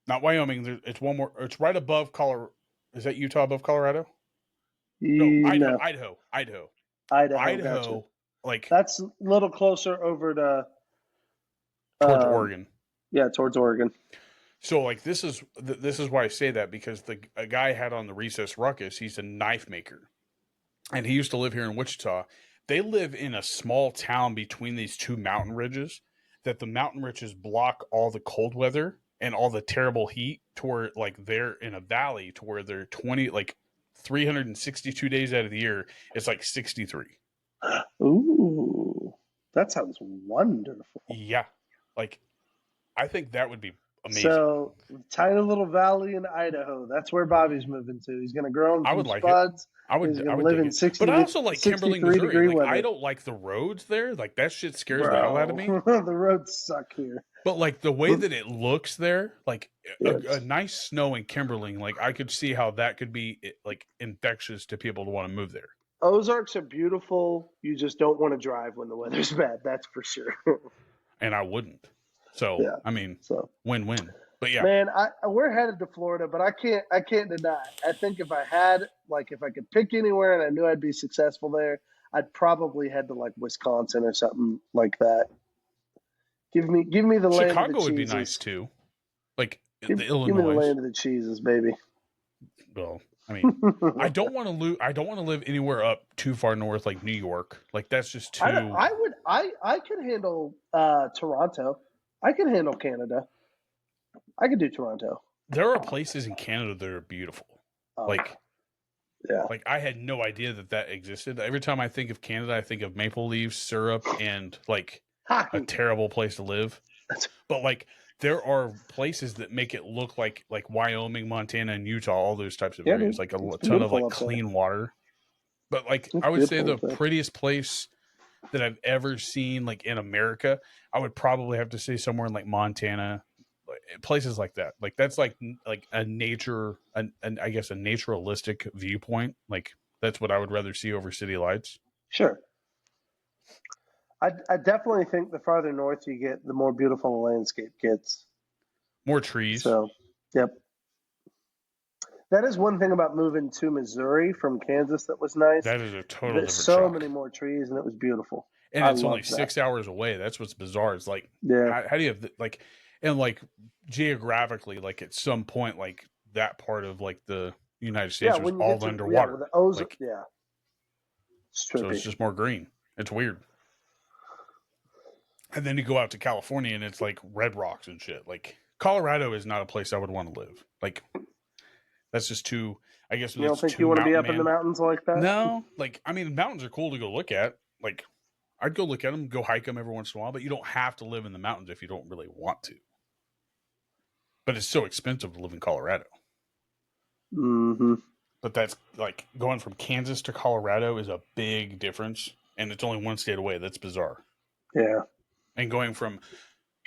Not Wyoming. It's one more. It's right above Colorado. Is that Utah above Colorado? No, Idaho. Gotcha. Like that's a little closer over to towards Oregon. Yeah, towards Oregon. So like this is why I say that, because a guy I had on the Recess Ruckus, he's a knife maker, and he used to live here in Wichita. They live in a small town between these two mountain ridges, that the mountain ridges block all the cold weather and all the terrible heat, to where like they're in a valley to where they're 362 days out of the year, it's like 63. Ooh, that sounds wonderful. Yeah, like I think that would be amazing. So, tiny little valley in Idaho. That's where Bobby's moving to. He's going to grow some spuds. I would live in 60. But I also like Kimberly, Missouri. Like, I don't like the roads there. Like that shit scares the hell out of me. The roads suck here. But like the way that it looks there, like a nice snow in Kimberly, like I could see how that could be like infectious to people to want to move there. Ozarks are beautiful. You just don't want to drive when the weather's bad. That's for sure. And I wouldn't. So yeah. I mean, win-win. But yeah, man, we're headed to Florida, but I can't deny. I think if I could pick anywhere and I knew I'd be successful there, I'd probably head to like Wisconsin or something like that. Give me the land of the cheeses. Chicago would be nice too. Like the Illinois. Give me the land of the cheeses, baby. Well, I mean, I don't want to live anywhere up too far north, like New York. Like that's just too. I could handle Toronto. I can handle Canada. I could do Toronto. There are places in Canada that are beautiful. Like I had no idea that existed. Every time I think of Canada, I think of maple leaves, syrup, and like a terrible place to live. But like there are places that make it look like Wyoming, Montana, and Utah, all those types of areas. Dude, like a ton of like clean water. But like I would say the prettiest place that I've ever seen, like in America, I would probably have to say somewhere in like Montana, places like that. Like that's like a nature, I guess a naturalistic viewpoint. Like that's what I would rather see over city lights. Sure. I definitely think the farther north you get, the more beautiful the landscape gets. More trees. So, yep. That is one thing about moving to Missouri from Kansas that was nice. That is a total different so shock. many more trees, and it was beautiful. And it's only 6 hours away. That's what's bizarre. It's like, how do you have like, and like geographically, like at some point, like that part of like the United States was all underwater. The ozone, like, so it's just more green. It's weird. And then you go out to California and it's like red rocks and shit. Like Colorado is not a place I would want to live. Like that's just too. I guess you don't think you want to be up in the mountains like that? No, like I mean, mountains are cool to go look at. Like I'd go look at them, go hike them every once in a while, but you don't have to live in the mountains if you don't really want to. But it's so expensive to live in Colorado. Mm-hmm. But that's like going from Kansas to Colorado is a big difference, and it's only one state away. That's bizarre. Yeah. And going from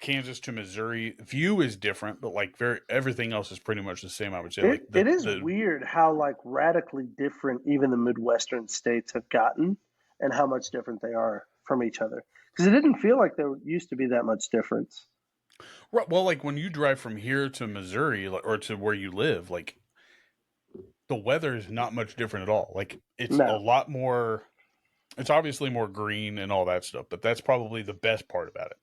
Kansas to Missouri, view is different, but like everything else is pretty much the same. I would say. It is weird how like radically different even the Midwestern states have gotten, and how much different they are from each other. Because it didn't feel like there used to be that much difference. Right. Well, like when you drive from here to Missouri or to where you live, like the weather is not much different at all. Like it's a lot more. It's obviously more green and all that stuff, but that's probably the best part about it.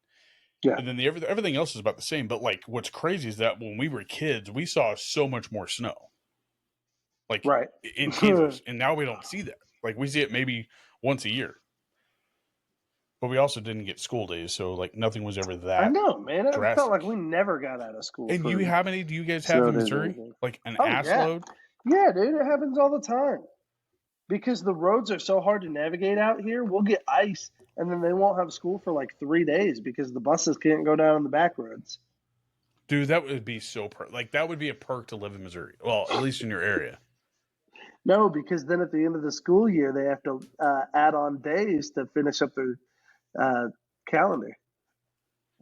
Yeah. And then everything else is about the same. But like, what's crazy is that when we were kids, we saw so much more snow. Like in Kansas, and now we don't see that. Like we see it maybe once a year. But we also didn't get school days, so like nothing was ever that. I know, man. It drastic. felt like we never got out of school. And you have any? Do you guys have in Missouri like an ass load? Yeah, dude, it happens all the time. Because the roads are so hard to navigate out here, we'll get ice, and then they won't have school for like 3 days because the buses can't go down the back roads. Dude, that would be so that would be a perk to live in Missouri. Well, at least in your area. No, because then at the end of the school year, they have to add on days to finish up their calendar.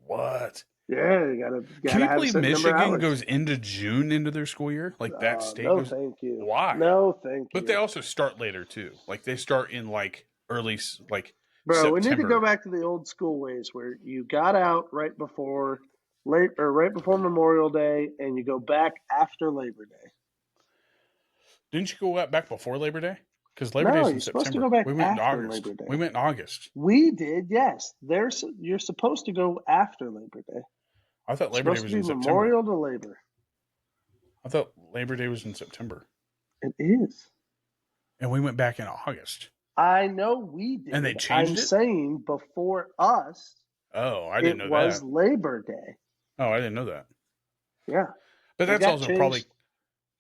What? Yeah, you gotta. Can you believe Michigan goes into June into their school year? Like that state goes. No, thank you. Why? No, thank you. But they also start later too. Like they start in like early, like. Bro, September. We need to go back to the old school ways where you got out right before Memorial Day, and you go back after Labor Day. Didn't you go back before Labor Day? Because Labor Day is in September. Supposed to go back we went after in August. Labor Day. We went in August. We did, yes. You're supposed to go after Labor Day. I thought Labor Day was in September. Memorial to Labor. I thought Labor Day was in September. It is. And we went back in August. I know we did. And they changed I'm it? saying before us. Oh, I didn't know that. It was Labor Day. Oh, I didn't know that. Yeah. But that's also probably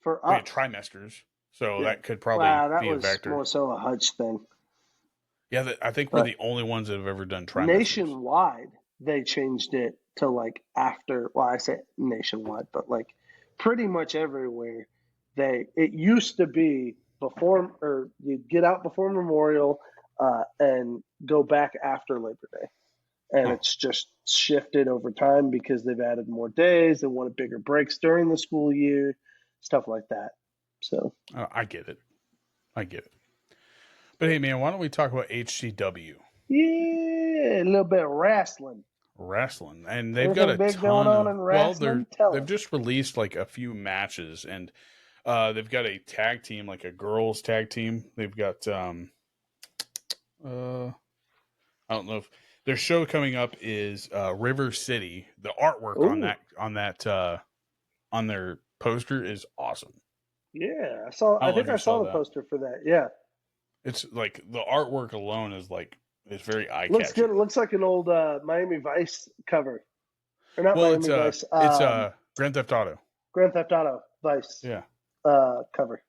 for us. Trimesters. So that could probably be a factor. That was more so a Hutch thing. Yeah, I think we're the only ones that have ever done trimesters. Nationwide, they changed it to like after. Well, I say nationwide, but like pretty much everywhere. It used to be before, or you'd get out before Memorial and go back after Labor Day. And it's just shifted over time because they've added more days. They wanted bigger breaks during the school year, stuff like that. So I get it. But hey, man, why don't we talk about HCW? Yeah, a little bit of wrestling. And they've got a ton going on in wrestling. They've just released like a few matches, and they've got a tag team, like a girls tag team. They've got I don't know if their show coming up is River City. The artwork on their poster is awesome. Yeah, I saw the poster for that. Yeah, it's like the artwork alone is like it's very eye-catching. Looks good. It looks like an old Miami Vice cover. Or not Miami Vice. It's Grand Theft Auto. Grand Theft Auto Vice. Yeah. Cover.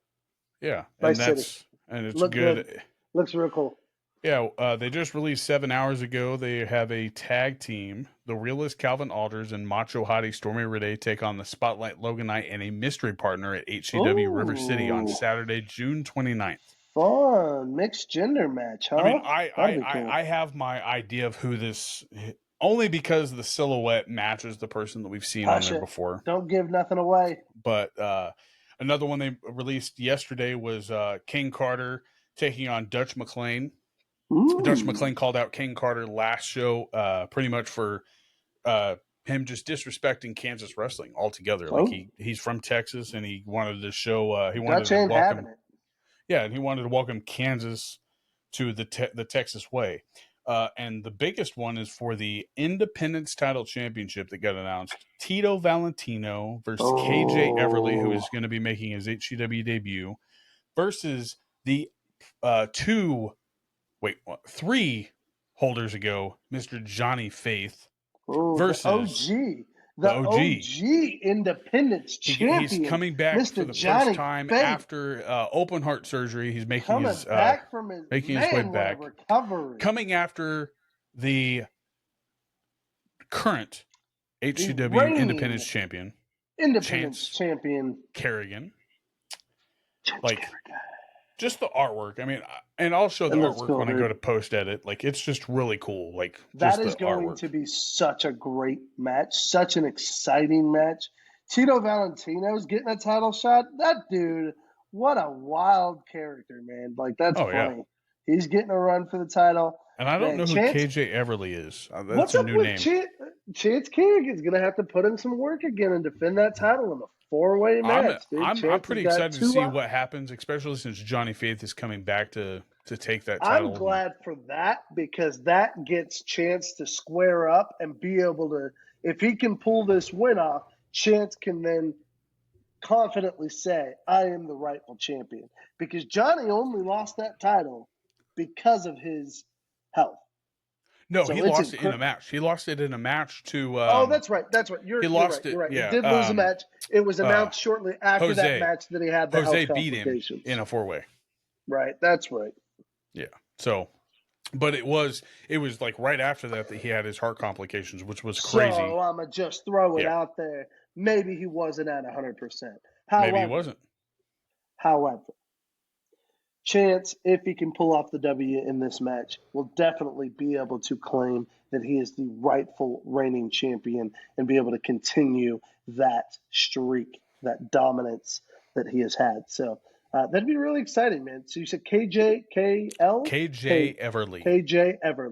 Yeah, Vice City. And it's good. Looks real cool. Yeah, they just released 7 hours ago. They have a tag team. The Realist Calvin Alders and Macho Hottie Stormy Rade take on the Spotlight Logan Knight and a mystery partner at HCW River City on Saturday, June 29th. Fun. Mixed gender match, huh? I mean, I have my idea of who this... Only because the silhouette matches the person that we've seen on there before. Don't give nothing away. But another one they released yesterday was King Carter taking on Dutch McLean. Dutch McClain called out King Carter last show, pretty much for him just disrespecting Kansas wrestling altogether. Like he's from Texas, and he wanted to show he wanted Dutch to ain't welcome. having it. Yeah, and he wanted to welcome Kansas to the Texas way. And the biggest one is for the Independence Title Championship that got announced. Tito Valentino versus KJ Everly, who is going to be making his HCW debut, versus the 3 holders ago, Mr. Johnny Faith, versus the OG Independence champion. He's coming back Mr. for the Johnny first time Faith. After open heart surgery. He's making Coming his back from his, making his way back. Recovery. Coming after the current HCW Independence champion, champion Kerrigan. Like, just the artwork. I mean, and I'll show the artwork when I go to post edit. Like, it's just really cool. Like, that is going to be such a great match, such an exciting match. Tito Valentino's getting a title shot. That dude, what a wild character, man. Like, that's funny. Yeah. He's getting a run for the title. And I don't know who KJ Everly is. That's what's a up new with name. Chance Kerrigan's going to have to put in some work again and defend that title in a 4-way match. I'm pretty excited to see what happens, especially since Johnny Faith is coming back to take that title. I'm glad for that, because that gets Chance to square up and be able to, if he can pull this win off, Chance can then confidently say, I am the rightful champion. Because Johnny only lost that title because of his health. No, he lost it in a match. He lost it in a match to. That's right. You're lost right. it. You're right. Yeah, he did lose a match. It was announced shortly after that match that he had the Jose health beat him complications. in a 4-way. Right. That's right. Yeah. So, but it was like right after that he had his heart complications, which was crazy. So I'm gonna just throw it out there. Maybe he wasn't at 100%. Maybe he wasn't. However, Chance, if he can pull off the W in this match, will definitely be able to claim that he is the rightful reigning champion and be able to continue that streak, that dominance that he has had. So that'd be really exciting, man. So you said KJ Everly.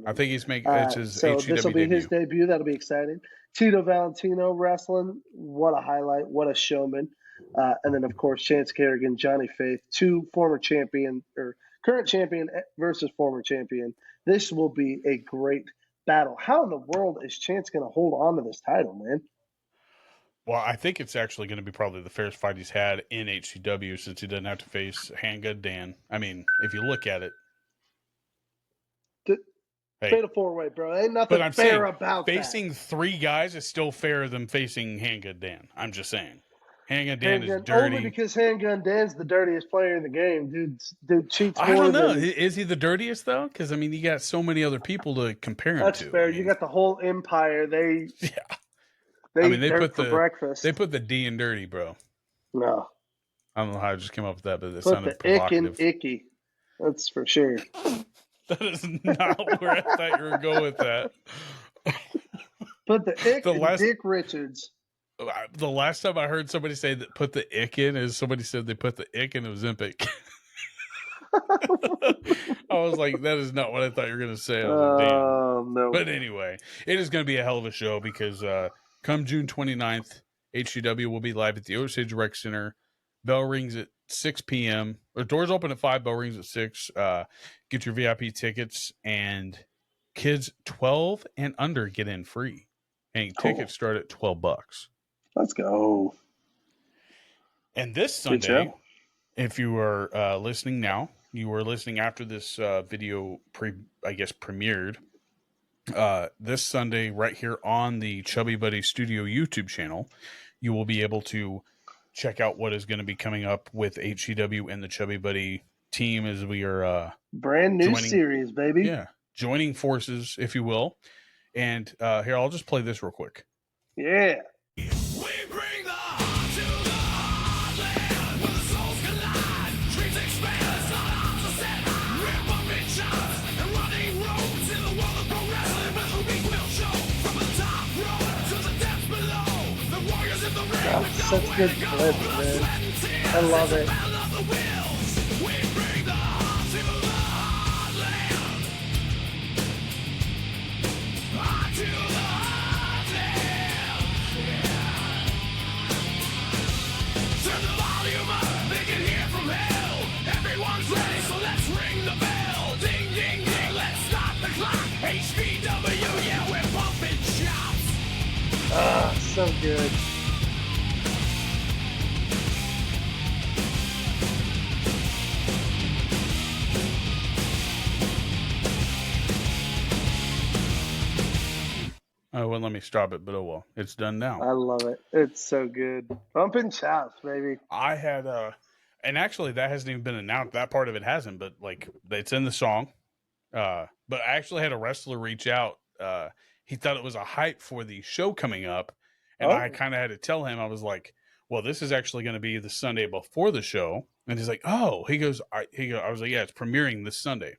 I think he's making it's his so HCW this will be debut. his debut. That'll be exciting. Tito Valentino wrestling. What a highlight. What a showman. And then, of course, Chance Kerrigan, Johnny Faith, 2 former champion or current champion versus former champion. This will be a great battle. How in the world is Chance going to hold on to this title, man? Well, I think it's actually going to be probably the fairest fight he's had in HCW since he doesn't have to face Handgun Dan. I mean, if you look at it. Fatal 4-way, bro. Ain't nothing fair about facing that. 3 guys is still fairer than facing Handgun Dan. I'm just saying. Handgun Dan is dirty. Only because Handgun Dan's the dirtiest player in the game. Dude cheats more. I don't know. Is he the dirtiest, though? Because, I mean, you got so many other people to compare him to. That's fair. You got the whole empire. They put the breakfast. They put the D in dirty, bro. No. I don't know how I just came up with that, but it put sounded the provocative. Ick in icky. That's for sure. That is not where I thought you were going with that. Put the Ick in Dick Richards. The last time I heard somebody say that put the ick in is somebody said they put the ick in Ozempic. I was like, that is not what I thought you were going to say. I was like, damn. No. But anyway, it is going to be a hell of a show because come June 29th, HCW will be live at the Osage Rec Center. Bell rings at 6 p.m. Or doors open at 5, bell rings at 6. Get your VIP tickets, and kids 12 and under get in free. And tickets start at $12. Let's go. And this Sunday, if you are listening now, you are listening after this video premiered. This Sunday, right here on the Chubby Buddies Studio YouTube channel, you will be able to check out what is going to be coming up with HCW and the Chubby Buddy team as we are brand new series, baby. Yeah, joining forces, if you will. And here, I'll just play this real quick. Yeah. Such good clips, man. I love it. So good. Oh, well, let me stop it, but oh well, it's done now. I love it. It's so good. Bumping chops, baby. I had and actually that hasn't even been announced. That part of it hasn't, but like it's in the song. But I actually had a wrestler reach out. He thought it was a hype for the show coming up, and I kind of had to tell him. I was like, "Well, this is actually going to be the Sunday before the show." And he's like, "Oh," he goes, I was like, "Yeah, it's premiering this Sunday,"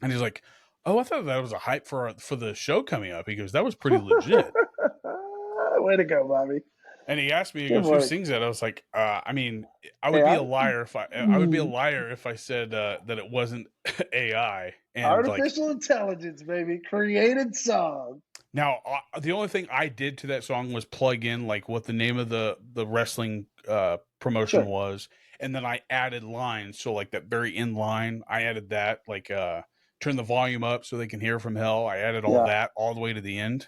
and he's like, "Oh, I thought that was a hype for the show coming up." He goes, "That was pretty legit." Way to go, Bobby. And he asked me, he goes, "Who sings that?" I was like, I mean, I would be a liar if I would be a liar if I said that it wasn't AI and artificial intelligence, baby, created song. Now, the only thing I did to that song was plug in like what the name of the wrestling promotion was, and then I added lines. So like that very end line, I added that like turn the volume up so they can hear from hell. I added all that all the way to the end.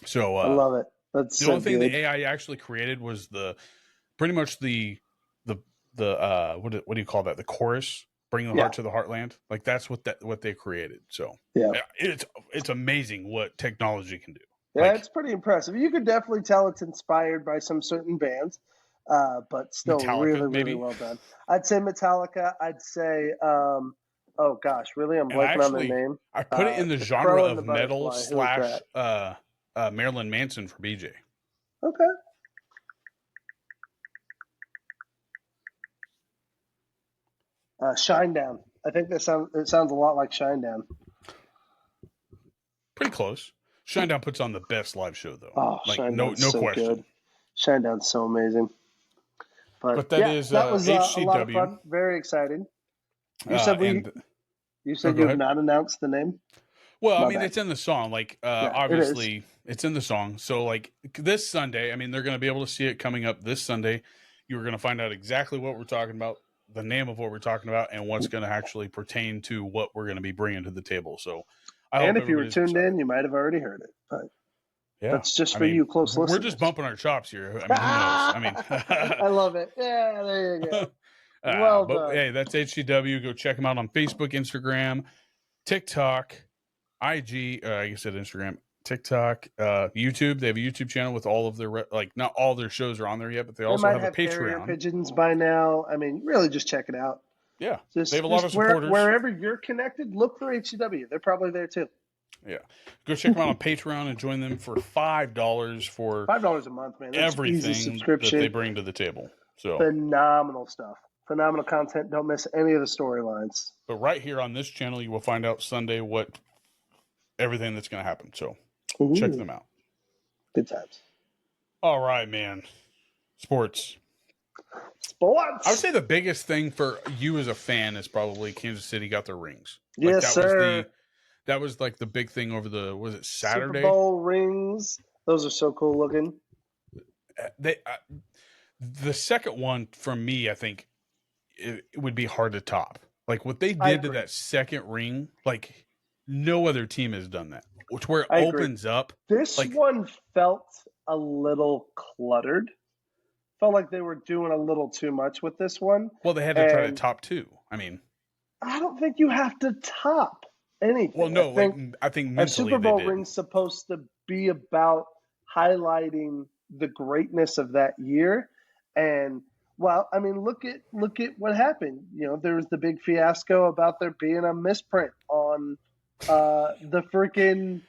So I love it. That's the only thing the AI actually created was pretty much the what do you call that? The chorus, bring the heart to the heartland. Like that's what they created. So it's amazing what technology can do. Yeah, it's pretty impressive. You could definitely tell it's inspired by some certain bands, but still Metallica, really well done. I'd say Metallica. I'd say oh gosh, really? I'm blanking on the name. I put it in the genre of metal / Marilyn Manson for BJ. Okay. Shinedown. I think it sounds a lot like Shinedown. Pretty close. Shinedown puts on the best live show though. Oh, like Shinedown's no so question. Good. Shinedown's so amazing. But that is that was HCW. A lot of fun. Very exciting. You said you have not announced the name? Well, I mean, it's in the song. Like, obviously, it's in the song. So, like, this Sunday, I mean, they're going to be able to see it coming up this Sunday. You're going to find out exactly what we're talking about, the name of what we're talking about, and what's going to actually pertain to what we're going to be bringing to the table. So, and if you were tuned in, you might have already heard it. But that's just for you close listeners. We're just bumping our chops here. I mean, who knows? I mean, I love it. Yeah, there you go. Well done. Hey, that's HCW. Go check them out on Facebook, Instagram, TikTok, IG. I guess at Instagram, TikTok, YouTube. They have a YouTube channel with all of their not all their shows are on there yet, but they also have a Patreon. Pigeons by now. I mean, really, just check it out. Yeah, they have a lot of supporters. Wherever you're connected, look for HCW. They're probably there too. Yeah, go check them out on Patreon and join them for $5 for $5 a month, man. That's everything that they bring to the table. So phenomenal stuff. Phenomenal content. Don't miss any of the storylines. But right here on this channel, you will find out Sunday everything that's going to happen. So check them out. Good times. All right, man. Sports. I would say the biggest thing for you as a fan is probably Kansas City got their rings. Yes, sir. That was like the big thing over was it Saturday? Super Bowl rings. Those are so cool looking. The second one for me, I think it would be hard to top. Like what they did to that second ring, like no other team has done that. Which where it opens up. This one felt a little cluttered. Felt like they were doing a little too much with this one. Well, they had to try to top two. I mean, I don't think you have to top anything. Well, no, I think mentally a Super Bowl ring's supposed to be about highlighting the greatness of that year. And well, I mean, look at what happened. You know, there was the big fiasco about there being a misprint on the freaking.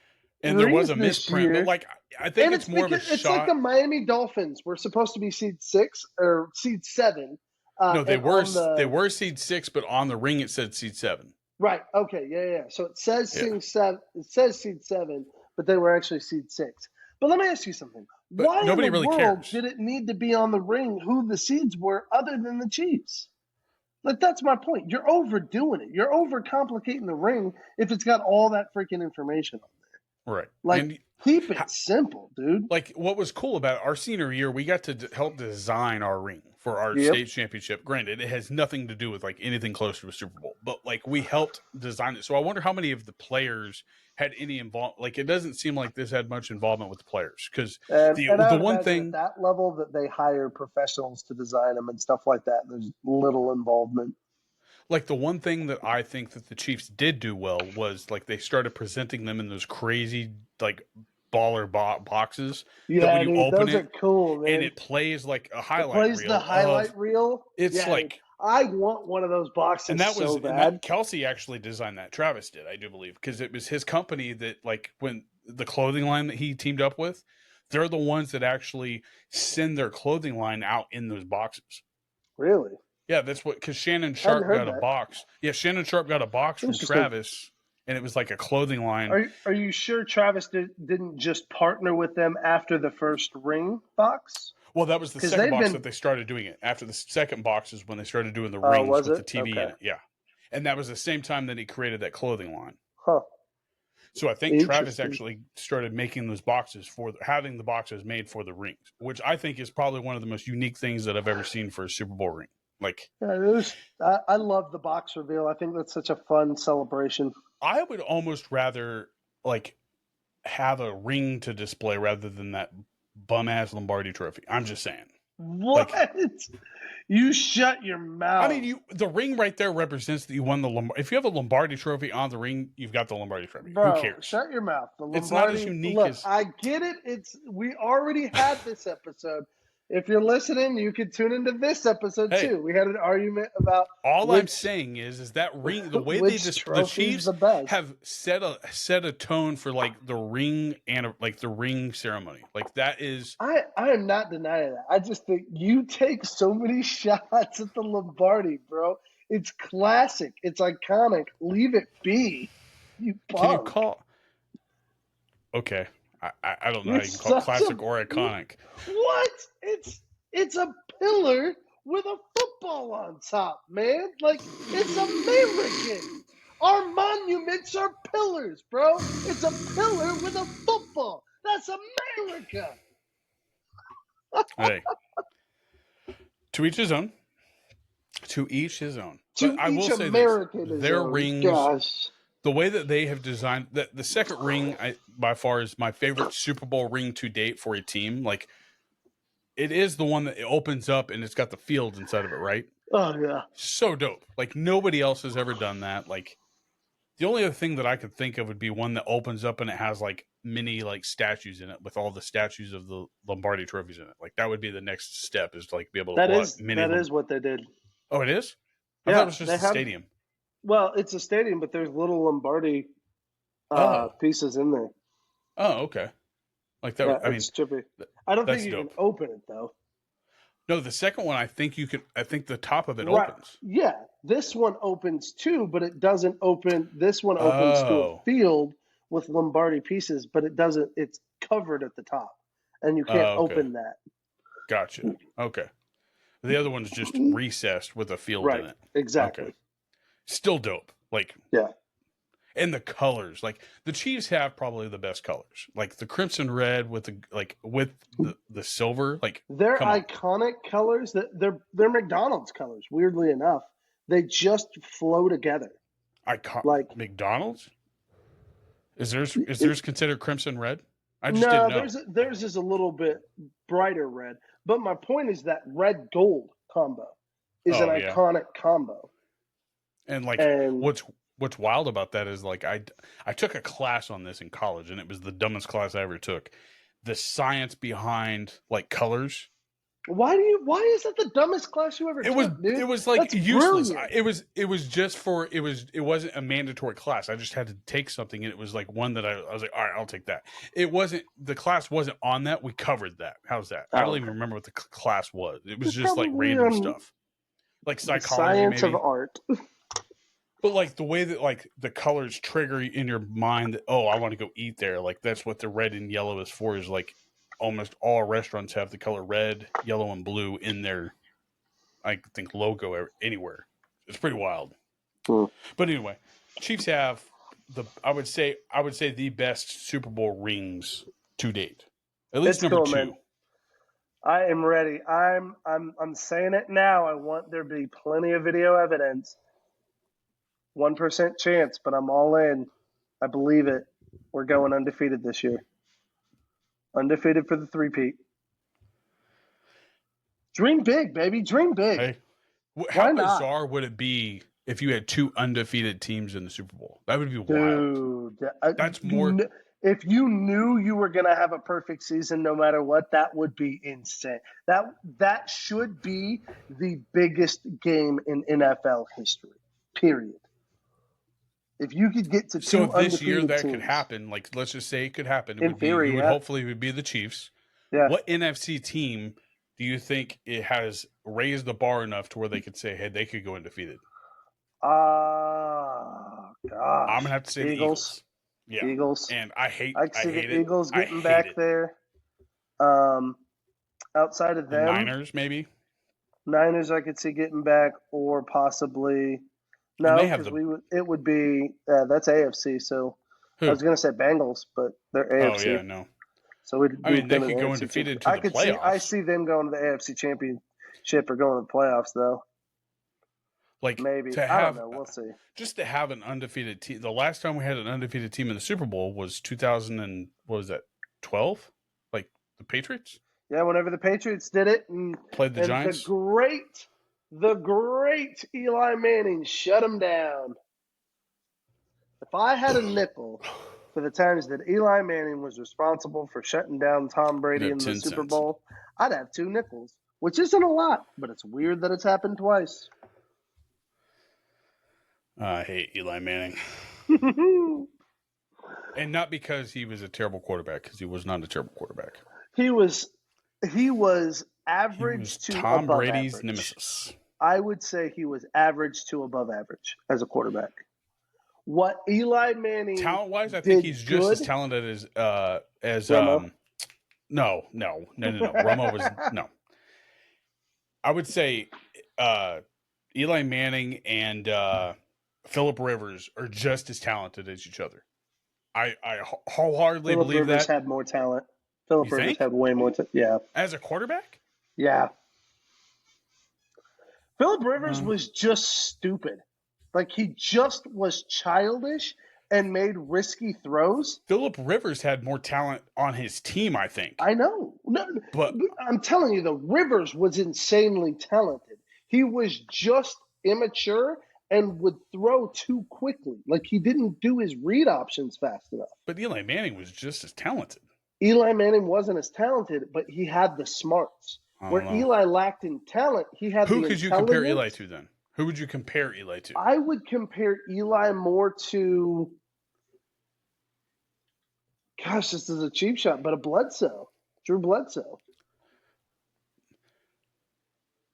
And there was a misprint, but like I think it's more of a shot. It's like the Miami Dolphins were supposed to be seed 6 or seed 7. No, they were seed 6, but on the ring it said seed 7. Right. Okay. Yeah. So it says seed 7. It says seed 7, but they were actually seed 6. But let me ask you something. But why nobody in the really world cares. did it need to be on the ring who the seeds were other than the Chiefs? Like, that's my point. You're overdoing it. You're overcomplicating the ring if it's got all that freaking information on there. Right. Like, Keep it simple, dude. Like, what was cool about our senior year, we got to help design our ring for our Yep. state championship. Granted, it has nothing to do with like anything close to a Super Bowl, but like we helped design it. So I wonder how many of the players had any involvement. Like, it doesn't seem like this had much involvement with the players, because the one thing at that level that they hire professionals to design them and stuff like that, there's little involvement. Like, the one thing that I think that the Chiefs did do well was like they started presenting them in those crazy like baller boxes. Yeah, that when you open those it, are cool, man. and it plays like a highlight plays reel. the highlight reel. It's Yeah, like, I want one of those boxes and that was so bad. Kelsey actually designed that. Travis did, I do believe, because it was his company that, like, when the clothing line that he teamed up with, they're the ones that actually send their clothing line out in those boxes. Really? Yeah, that's what, because Shannon Sharp got a box. Yeah, Shannon Sharp got a box from Travis, and it was like a clothing line. Are you sure Travis didn't just partner with them after the first ring box? Well, that was the second box that they started doing it. After the second box is when they started doing the rings with the TV in it. Yeah. And that was the same time that he created that clothing line. Huh. So I think Travis actually started making those boxes having the boxes made for the rings, which I think is probably one of the most unique things that I've ever seen for a Super Bowl ring. Like, I love the box reveal. I think that's such a fun celebration. I would almost rather like have a ring to display rather than that bum ass Lombardi trophy. I'm just saying. What? Like, you shut your mouth. I mean, the ring right there represents that you won the Lombardi. If you have a Lombardi trophy on the ring, you've got the Lombardi trophy. Bro, who cares? Shut your mouth. The Lombardi, it's not as unique as. I get it. We already had this episode. If you're listening, you can tune into this episode too. We had an argument about. I'm saying is that ring, the way they the Chiefs have set a tone for like the ring and like the ring ceremony. Like, that is. I am not denying that. I just think you take so many shots at the Lombardi, bro. It's classic. It's iconic. Leave it be. You punk. Can you call? Okay. I don't know how you can call it classic or iconic. What? It's a pillar with a football on top, man. Like, it's American. Our monuments are pillars, bro. It's a pillar with a football. That's America. Hey. To each his own. To each his own. But I will say this. Their rings. The way that they have designed the second ring, by far is my favorite Super Bowl ring to date for a team. Like, it is the one that opens up and it's got the field inside of it, right? Oh yeah, so dope. Like, nobody else has ever done that. Like, the only other thing that I could think of would be one that opens up and it has like mini like statues in it with all the statues of the Lombardi trophies in it. Like, that would be the next step, is to like be able to. That is what they did. Oh, it is. I thought it was just a stadium. Well, it's a stadium, but there's little Lombardi pieces in there. Oh, okay. Like that. Yeah, I mean, trippy. I don't think you can open it though. No, the second one, I think you can. I think the top of it opens. Yeah, this one opens too, but it doesn't open. This one opens to a field with Lombardi pieces, but it doesn't. It's covered at the top, and you can't open that. Gotcha. Okay. The other one's just recessed with a field in it. Exactly. Okay. Still dope. Like, yeah. And the colors, like the Chiefs have probably the best colors, like the crimson red with the silver. Like, they're iconic colors. They're McDonald's colors. Weirdly enough, they just flow together. Like McDonald's. Is theirs considered crimson red? I just didn't know. Theirs is a little bit brighter red. But my point is that red gold combo is an iconic combo. And what's wild about that is, like, I took a class on this in college, and it was the dumbest class I ever took. The science behind like colors. Why is that the dumbest class you ever took, dude? It was like That's useless. Brilliant. It was just for it wasn't a mandatory class. I just had to take something, and it was like one that I was like, all right, I'll take that. The class wasn't on that. We covered that. How's that? I don't even remember what the class was. It was just like random stuff, like psychology, science maybe. of art. But like the way that like the colors trigger in your mind that, oh, I want to go eat there. Like, that's what the red and yellow is for. Is like almost all restaurants have the color red, yellow, and blue in their, I think, logo anywhere. It's pretty wild. But anyway, Chiefs have I would say the best Super Bowl rings to date. At least It's number cool, 2. man. I am ready. I'm saying it now. I want there to be plenty of video evidence. 1% chance, but I'm all in. I believe it. We're going undefeated this year. Undefeated for the 3-peat. Dream big, baby. Dream big. Hey, how bizarre would it be if you had 2 undefeated teams in the Super Bowl? That would be wild. Dude, That's more. If you knew you were going to have a perfect season no matter what, that would be insane. That should be the biggest game in NFL history, period. If you could get to 2 So this year undefeated that teams, could happen. Like, let's just say it could happen. In theory, it would yeah. hopefully be the Chiefs. Yeah. What NFC team do you think it has raised the bar enough to where they could say, hey, they could go undefeated? Gosh. I'm gonna have to say the Eagles. Yeah, Eagles. And I hate the Eagles it. getting back there. Outside of them, Niners maybe. Niners I could see getting back, or possibly no, because it would be that's AFC. So Who? I was gonna say Bengals, but they're AFC. Oh yeah, no. So we they could go undefeated to the playoffs. I see them going to the AFC Championship or going to the playoffs though. Like maybe I don't know. We'll see. Just to have an undefeated team. The last time we had an undefeated team in the Super Bowl was 2000 and what was that? 12? Like the Patriots? Yeah, whenever the Patriots did it and played the Giants. The great Eli Manning shut them down. If I had a nickel for the times that Eli Manning was responsible for shutting down Tom Brady in the Super Bowl, I'd have 2 nickels, which isn't a lot, but it's weird that it's happened twice. I hate Eli Manning. And not because he was a terrible quarterback, because he was not a terrible quarterback. He was average he was to Tom above Brady's average. nemesis. I would say he was average to above average as a quarterback. What Eli Manning talent-wise, I think he's just as talented as Romo? No. Romo was no. I would say Eli Manning and Phillip Rivers are just as talented as each other. I wholeheartedly believe Phillip Rivers that. had more talent. Phillip Rivers think? had way more talent. Yeah. As a quarterback? Yeah. Phillip Rivers was just stupid. Like, he just was childish and made risky throws. Phillip Rivers had more talent on his team, I think. I know. No, but I'm telling you, the Rivers was insanely talented. He was just immature and would throw too quickly. Like, he didn't do his read options fast enough. But Eli Manning was just as talented. Eli Manning wasn't as talented, but he had the smarts. Where Eli lacked in talent, he had the intelligence. Who could you compare Eli to then? Who would you compare Eli to? I would compare Eli more to, gosh, this is a cheap shot, but a Bledsoe. Drew Bledsoe.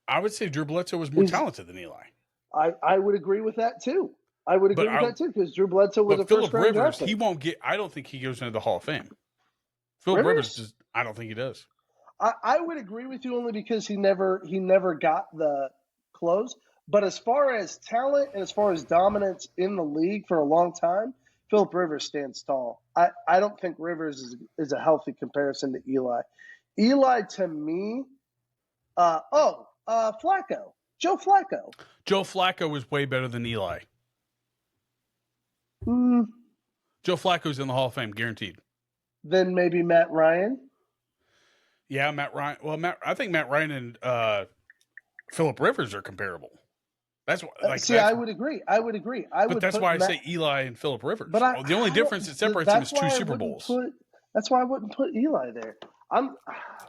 I would say Drew Bledsoe was more talented than Eli. I would agree with that too. I would agree with that too, because Drew Bledsoe was a first-round draft pick. He won't get. I don't think he goes into the Hall of Fame. Phillip Rivers just. I don't think he does. I would agree with you only because he never got the close. But as far as talent and as far as dominance in the league for a long time, Phillip Rivers stands tall. I don't think Rivers is a healthy comparison to Eli. Eli to me, Flacco. Joe Flacco. Joe Flacco was way better than Eli. Joe Flacco's in the Hall of Fame, guaranteed. Then maybe Matt Ryan. Yeah, Matt Ryan. Well, I think Matt Ryan and Phillip Rivers are comparable. That's like. I would agree. But that's why I say Eli and Phillip Rivers. But the only difference that separates them is 2 Super Bowls. That's why I wouldn't put Eli there.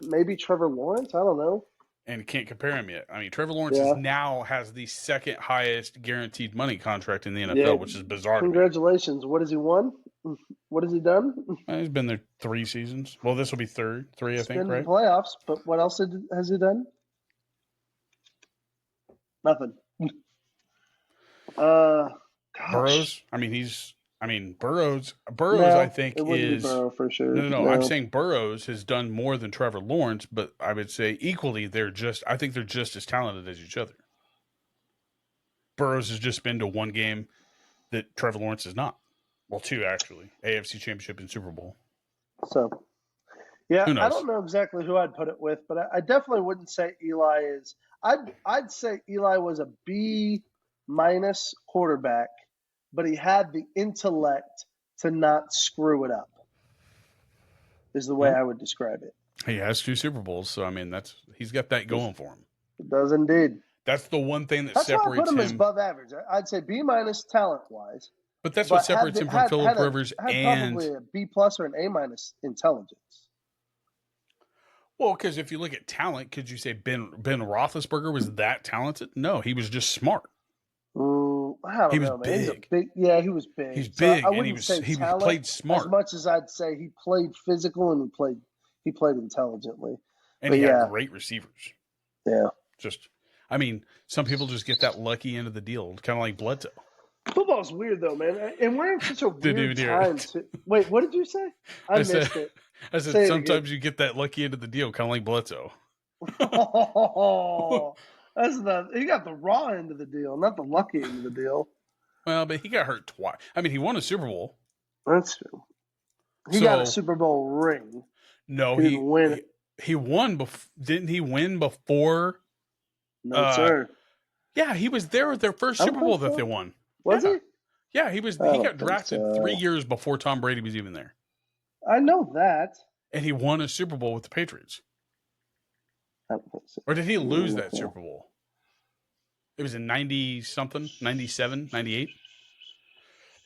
Maybe Trevor Lawrence. I don't know. And can't compare him yet. I mean, Trevor Lawrence now has the second highest guaranteed money contract in the NFL, which is bizarre. Congratulations. What has he won? What has he done? He's been there 3 seasons. Well, this will be three, I think, right? In the playoffs, but what else has he done? Nothing. Burrows. Burrows. No, I think is Burrow for sure. No. I'm saying Burrows has done more than Trevor Lawrence, but I would say equally I think they're just as talented as each other. Burrows has just been to one game that Trevor Lawrence is not. Well, 2 actually. AFC Championship and Super Bowl. So, yeah, Who knows? I don't know exactly who I'd put it with, but I definitely wouldn't say Eli is. I'd say Eli was a B- quarterback, but he had the intellect to not screw it up. Is the way I would describe it. He has 2 Super Bowls, so I mean he's got that going for him. It does indeed. That's the one thing that That's separates why I put him him. as above average. I'd say B- talent wise. But that's what separates him from Phillip Rivers and probably a B+ or an A- intelligence. Well, because if you look at talent, could you say Ben Roethlisberger was that talented? No, he was just smart. I don't know, man. He's a big. Yeah, he was big. He's big, and he played smart as much as I'd say he played physical and he played intelligently. And he had great receivers. Yeah. I mean, some people just get that lucky end of the deal, kind of like Bledsoe. Football's weird though, man, and we're in such a weird time. Wait, what did you say? I missed it. I said sometimes you get that lucky end of the deal, kind of like Bledsoe. Oh, you got the raw end of the deal, not the lucky end of the deal. Well, but he got hurt twice. I mean, he won a Super Bowl. That's true. He got a Super Bowl ring. No, he didn't win. He won. Didn't he win before? No, sir. Yeah, he was there with their first Super Bowl that they won. Was he? Yeah, he was. He got drafted 3 years before Tom Brady was even there. I know that. And he won a Super Bowl with the Patriots. I don't think so. Or did he lose that Super Bowl? It was in 90-something, 97, 98.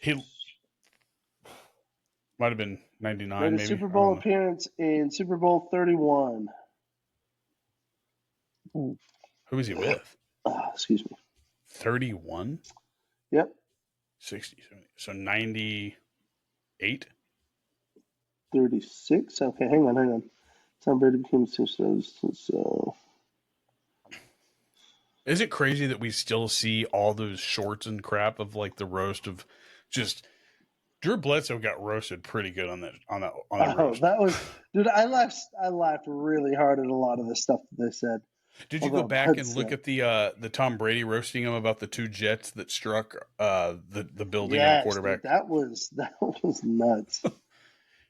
He might have been 99, made a maybe. Super Bowl appearance in Super Bowl 31. Who was he with? Excuse me. 31? Yep. 60. So 98? 36? Okay, hang on. Tom Brady became so. Is it crazy that we still see all those shorts and crap of like the roast of just Drew Bledsoe got roasted pretty good on that roast. That was, dude. I laughed really hard at a lot of the stuff that they said. Did you go back and look at the Tom Brady roasting him about the 2 jets that struck the building and the quarterback? Dude, that was nuts.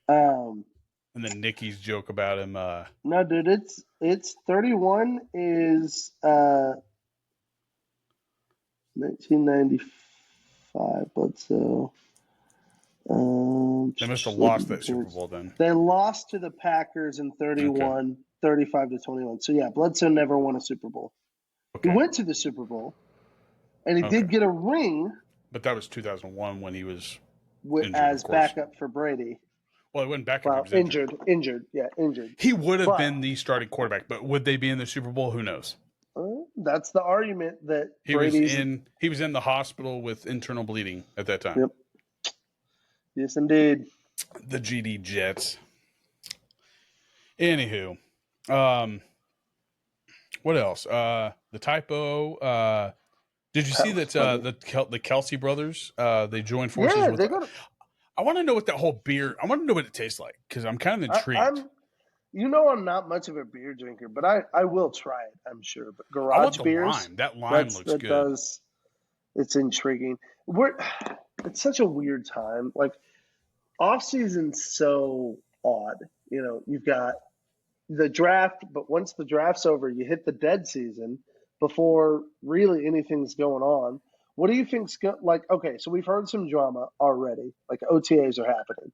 And then Nicky's joke about him. No, dude, it's 31 is 1995, but so they must have lost that Super Bowl then. They lost to the Packers in 31, 35-21. So yeah, Bledsoe never won a Super Bowl. Okay. He went to the Super Bowl, and he did get a ring. But that was 2001 when he was injured, as backup for Brady. Well, he wasn't backup. Well, he was injured. Yeah, injured. He would have been the starting quarterback, but would they be in the Super Bowl? Who knows? That's the argument that he was in the hospital with internal bleeding at that time. Yep. Yes, indeed. The GD Jets. Anywho, what else? The typo. Did you see that the Kelsey brothers? They joined forces. Yeah, with I want to know what that whole beer. I want to know what it tastes like because I'm kind of intrigued. I'm not much of a beer drinker, but I will try it. I'm sure. But garage beers, lime. That lime looks good. It's intriguing. It's such a weird time. Like off season's so odd. You know, you've got the draft, but once the draft's over, you hit the dead season before really anything's going on. What do you think's like? Okay, so we've heard some drama already. Like OTAs are happening,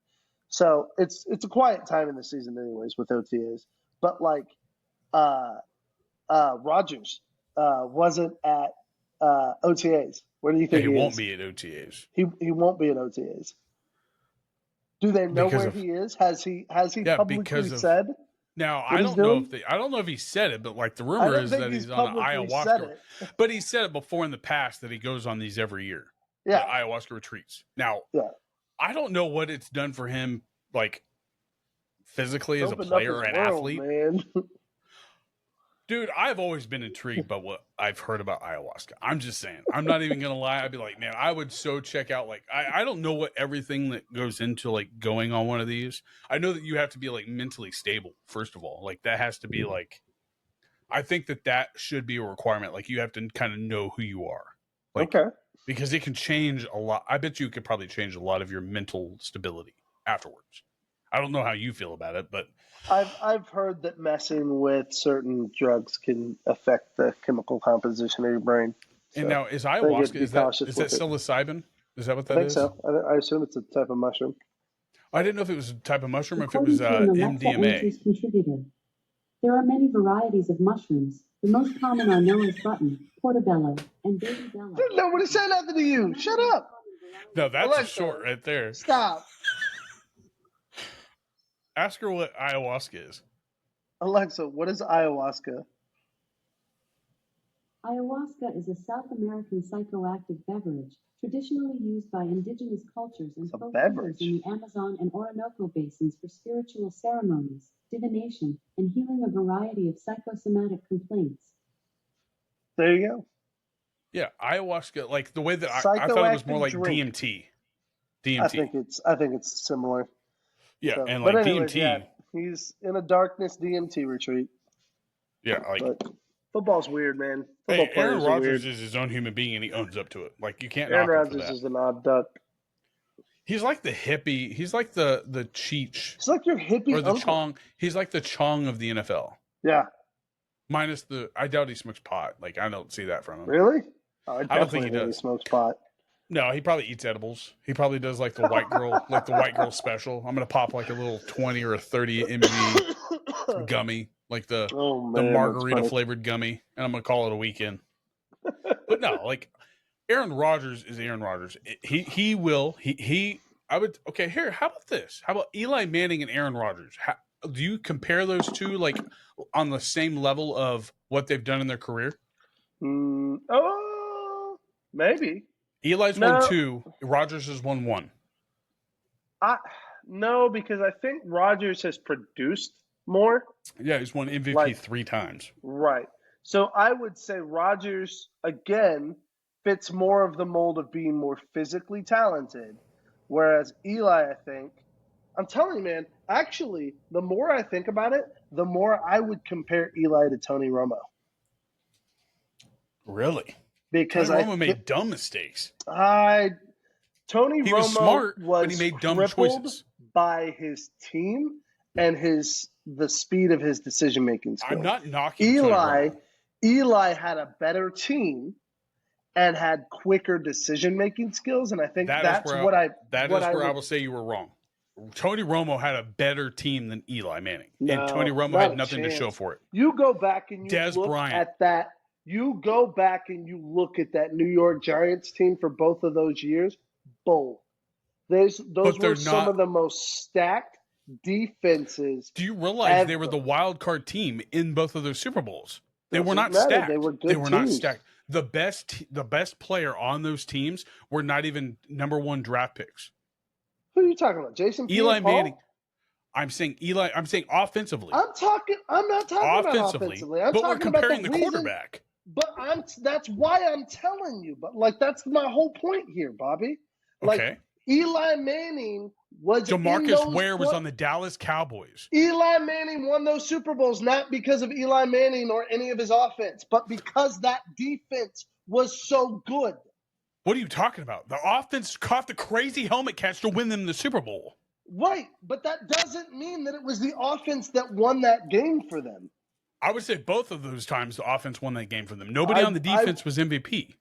so it's a quiet time in the season, anyways, with OTAs. But like, Rodgers wasn't at OTAs. Where do you think he won't be at OTAs? He won't be at OTAs. Do they know where he is? Has he publicly said? Now I don't know if he said it, but like the rumor is that he's on an ayahuasca. But he said it before in the past that he goes on these every year. Yeah, ayahuasca retreats. Now, I don't know what it's done for him, like physically as a player or an athlete. Man. Dude, I've always been intrigued by what I've heard about ayahuasca. I'm just saying. I'm not even gonna lie. I'd be like, man, I would so check out. Like, I don't know what everything that goes into like going on one of these. I know that you have to be like mentally stable, first of all. Like that has to be like. I think that should be a requirement. Like you have to kind of know who you are. Like, okay. because it can change a lot. I bet you could probably change a lot of your mental stability afterwards. I don't know how you feel about it, but I've heard that messing with certain drugs can affect the chemical composition of your brain. and now is I think ayahuasca, be is that cautious with it. psilocybin? Is that what I that think is? so. I assume it's a type of mushroom. I didn't know if it was a type of mushroom or if it According was to an Alexa MDMA. Answers contributor, there are many varieties of mushrooms. The most common are Noah's button, portobello, and baby bella. Nobody said nothing to you. Shut up. No, that's Alexa, a short right there. Stop. Ask her what ayahuasca is. Alexa, what is ayahuasca? Ayahuasca is a South American psychoactive beverage traditionally used by indigenous cultures and It's a folk beverage. healers in the Amazon and Orinoco basins for spiritual ceremonies, divination, and healing a variety of psychosomatic complaints. There you go. Yeah, ayahuasca, like the way that I thought it was more like Psychoactive drink. DMT. I think it's similar. Yeah, So, and but like anyways, DMT. yeah, he's in a darkness DMT retreat. Yeah, like But football's weird, man. hey, Football Aaron players are Rodgers weird. is his own human being, and he owns up to it. Like you can't Aaron knock him for Rodgers that. is an odd duck. He's like the hippie. He's like the Cheech It's like your hippie or the uncle. Chong. He's like the Chong of the NFL. Yeah, Minus the, I doubt he smokes pot. Like I don't see that from him. really? Oh, I don't think he definitely does. smokes pot. No, he probably eats edibles. He probably does like the white girl, like the white girl special. I'm gonna pop like a little 20 or a 30 mg gummy, like the Oh man, the that's margarita funny. flavored gummy, and I'm gonna call it a weekend. But no, like Aaron Rodgers is Aaron Rodgers. He will. I would. Okay, here. How about this? How about Eli Manning and Aaron Rodgers? Do you compare those two like on the same level of what they've done in their career? Oh, maybe. Eli's No. won 2. Rodgers has won 1. No, because I think Rodgers has produced more. Yeah, he's won MVP Like- 3 times. Right. So I would say Rodgers, again, fits more of the mold of being more physically talented. Whereas Eli, I think, I'm telling you, man, actually, the more I think about it, the more I would compare Eli to Tony Romo. Really? Because Tony Romo made dumb mistakes. Tony He Romo was smart, was but he made dumb crippled choices. by his team and the speed of his decision-making skills. I'm not knocking Tony Romo. Eli had a better team and had quicker decision-making skills, and I think that's where I will say you were wrong. Tony Romo had a better team than Eli Manning, and Tony Romo had nothing to show for it. You go back and you Des look Bryant. at that. You go back and you look at that New York Giants team for both of those years. Bull. Those were some of the most stacked defenses. Do you realize ever. they were the wild card team in both of those Super Bowls? They were Doesn't not matter. stacked. They were good They were not teams. stacked. The best player on those teams were not even number 1 draft picks. Who are you talking about? Jason Eli Pierre-Paul? Manning. I'm saying offensively. I'm not talking about offensively. I'm but we're talking about comparing the reason- quarterback. But that's why I'm telling you. But like that's my whole point here, Bobby. Like Okay. Eli Manning was DeMarcus Ware was on the Dallas Cowboys. Eli Manning won those Super Bowls not because of Eli Manning or any of his offense, but because that defense was so good. What are you talking about? The offense caught the crazy helmet catch to win them the Super Bowl. Right, but that doesn't mean that it was the offense that won that game for them. I would say both of those times the offense won that game for them. Nobody on the defense was MVP.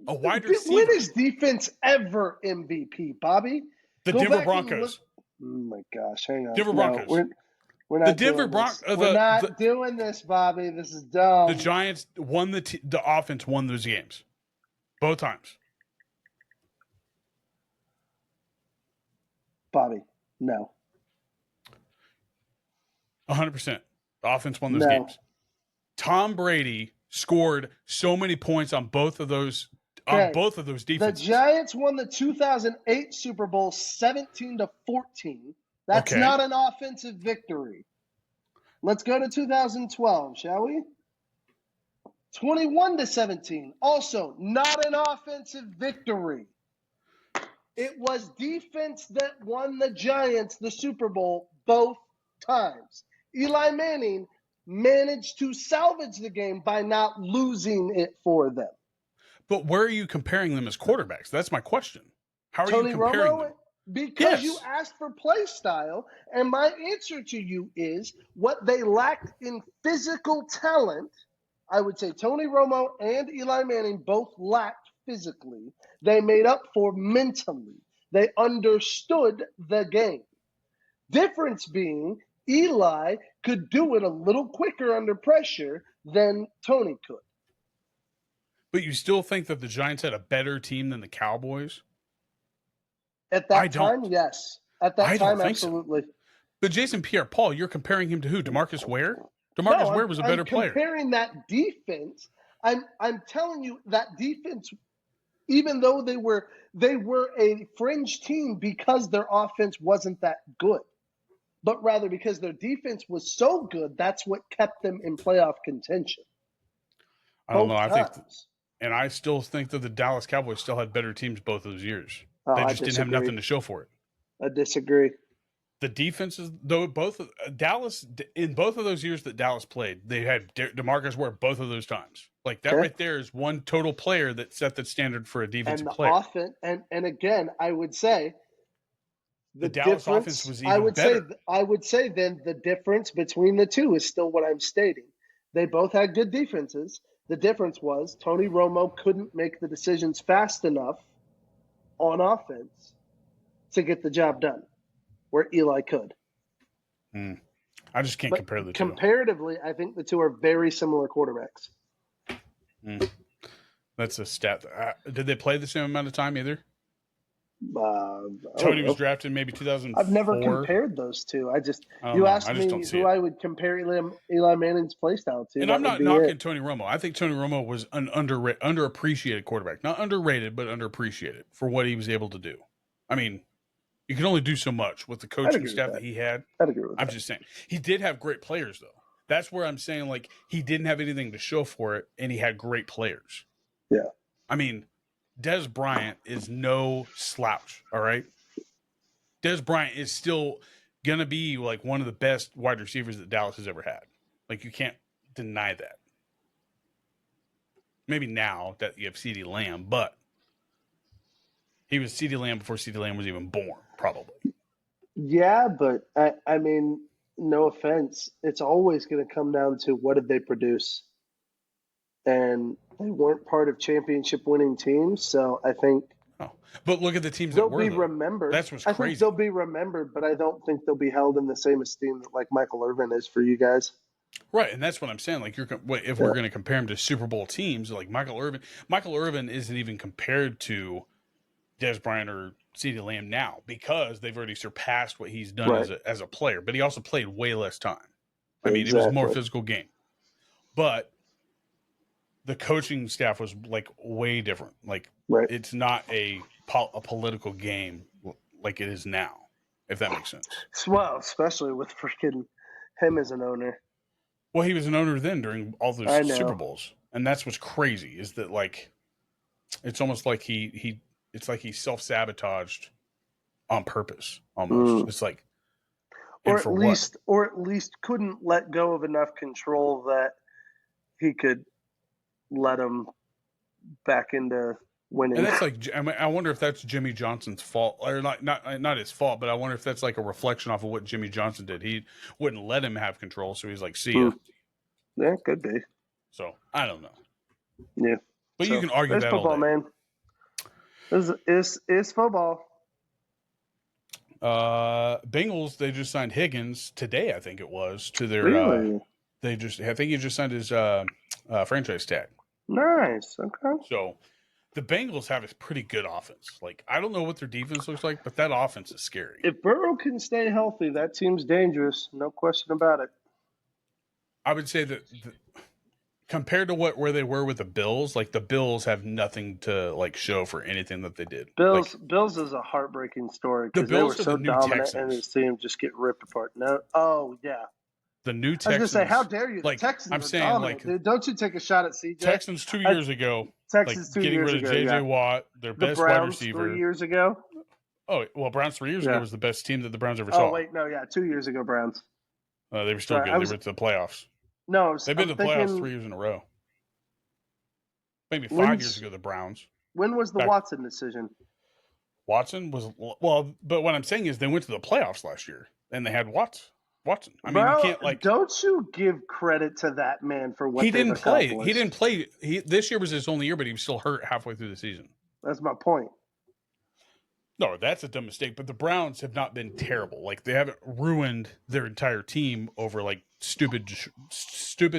A wide receiver. When is defense ever MVP, Bobby? The Go Denver back and Broncos. Oh my gosh, hang on. Denver No, Broncos. we're not The Denver doing this. Broncos. We're not doing this, Bobby. This is dumb. The Giants won the offense won those games. Both times. Bobby, no. 100%. The offense won those No. games. Tom Brady scored so many points on both of those The defenses. Giants won the 2008 Super Bowl 17-14. That's Okay. not an offensive victory. Let's go to 2012, shall we? 21-17. Also, not an offensive victory. It was defense that won the Giants the Super Bowl both times. Eli Manning managed to salvage the game by not losing it for them. But where are you comparing them as quarterbacks? That's my question. How are Tony you comparing Romo, them? because Yes. you asked for play style, and my answer to you is what they lacked in physical talent. I would say Tony Romo and Eli Manning both lacked physically. They made up for mentally. They understood the game. Difference being, Eli could do it a little quicker under pressure than Tony could. But you still think that the Giants had a better team than the Cowboys? At that time, yes. At that time, absolutely. So. But Jason Pierre-Paul, you're comparing him to who? DeMarcus Ware? Ware was a better player. I'm comparing that defense. I'm telling you that defense, even though they were a fringe team because their offense wasn't that good, but rather because their defense was so good, that's what kept them in playoff contention. I don't know. And I still think that the Dallas Cowboys still had better teams both those years. They just didn't have nothing to show for it. I disagree. The defenses, though, Dallas, in both of those years that Dallas played, they had DeMarcus Ware both of those times. Like that right there is one total player that set the standard for a defensive player. Offense, and again, I would say the Dallas offense was even better. I would say then the difference between the two is still what I'm stating. They both had good defenses. The difference was Tony Romo couldn't make the decisions fast enough on offense to get the job done, where Eli could. I just can't compare the two. Comparatively, I think the two are very similar quarterbacks. That's a stat. Did they play the same amount of time either? Tony was drafted maybe 2004. I've never compared those two. You asked me who I would compare Eli Manning's play style to. And I'm not knocking Tony Romo. I think Tony Romo was an underappreciated quarterback. Not underrated, but underappreciated for what he was able to do. I mean, you can only do so much with the coaching staff that he had. I'd agree with that. I'm just saying. He did have great players, though. That's where I'm saying, like, he didn't have anything to show for it, and he had great players. Yeah. I mean, Dez Bryant is no slouch, all right? Dez Bryant is still going to be, like, one of the best wide receivers that Dallas has ever had. Like, you can't deny that. Maybe now that you have CeeDee Lamb, but he was CeeDee Lamb before CeeDee Lamb was even born, probably. Yeah, but, I mean, no offense, it's always going to come down to what did they produce. And they weren't part of championship-winning teams, so I think but look at the teams they'll that were. Be remembered. That's what's crazy. I think they'll be remembered, but I don't think they'll be held in the same esteem that like Michael Irvin is for you guys. Right, and that's what I'm saying. Like, if we're going to compare him to Super Bowl teams, like Michael Irvin isn't even compared to Dez Bryant or CeeDee Lamb now because they've already surpassed what he's done as a player. But he also played way less time. I mean, it was a more physical game. But the coaching staff was like way different. Like it's not a political game like it is now, if that makes sense. Well, especially with freaking him as an owner. Well, he was an owner then during all those Super Bowls, and that's what's crazy is that like it's almost like he self-sabotaged on purpose almost. It's like or at least couldn't let go of enough control that he could let him back into winning. And that's like, I wonder if that's Jimmy Johnson's fault, or not his fault, but I wonder if that's like a reflection off of what Jimmy Johnson did. He wouldn't let him have control, so he's like, "See ya." Yeah, could be. So I don't know. Yeah, but you can argue that football, all day. Man. Is football. Bengals, they just signed Higgins today, I think it was, to their. Really? I think he just signed his franchise tag. Nice. Okay. So the Bengals have a pretty good offense. Like, I don't know what their defense looks like, but that offense is scary. If Burrow can stay healthy, that team's dangerous. No question about it. I would say that compared to where they were with the Bills, like the Bills have nothing to like show for anything that they did. Bills is a heartbreaking story because they were so dominant and his team just get ripped apart. The new Texans. I was going to say, how dare you? The Texans I'm saying, dominant, dude. Don't you take a shot at CJ. Texans 2 years ago. Getting rid of J.J. Watt, their best wide receiver. 3 years ago. Oh, well, Browns 3 years ago was the best team that the Browns ever saw. Oh, wait, no, 2 years ago, Browns. They were still good. They were to the playoffs. No, they've been to the playoffs 3 years in a row. maybe 5 years ago, the Browns. When was the Watson decision? Watson was well, but what I'm saying is they went to the playoffs last year and they had Watson. I mean, Bro, you can't don't you give credit to that man for what he didn't play. accomplished. He didn't play. This year was his only year, but he was still hurt halfway through the season. That's my point. No, that's a dumb mistake. But the Browns have not been terrible. Like they haven't ruined their entire team over like stupid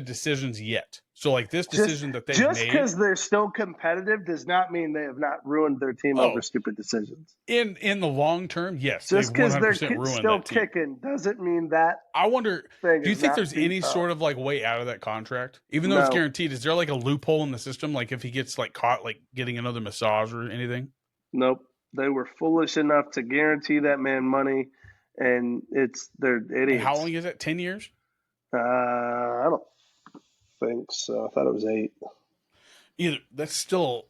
decisions yet. So like this decision that they made, just because they're still competitive does not mean they have not ruined their team over stupid decisions. In the long term, yes. Just because they're ruined still kicking doesn't mean that. I wonder. Do you think there's any up. sort of like way out of that contract, even though it's guaranteed? Is there like a loophole in the system, like if he gets like caught like getting another massage or anything? Nope. They were foolish enough to guarantee that man money, and they're idiots. And how long is it? 10 years? I don't think so. I thought it was 8. Either that's still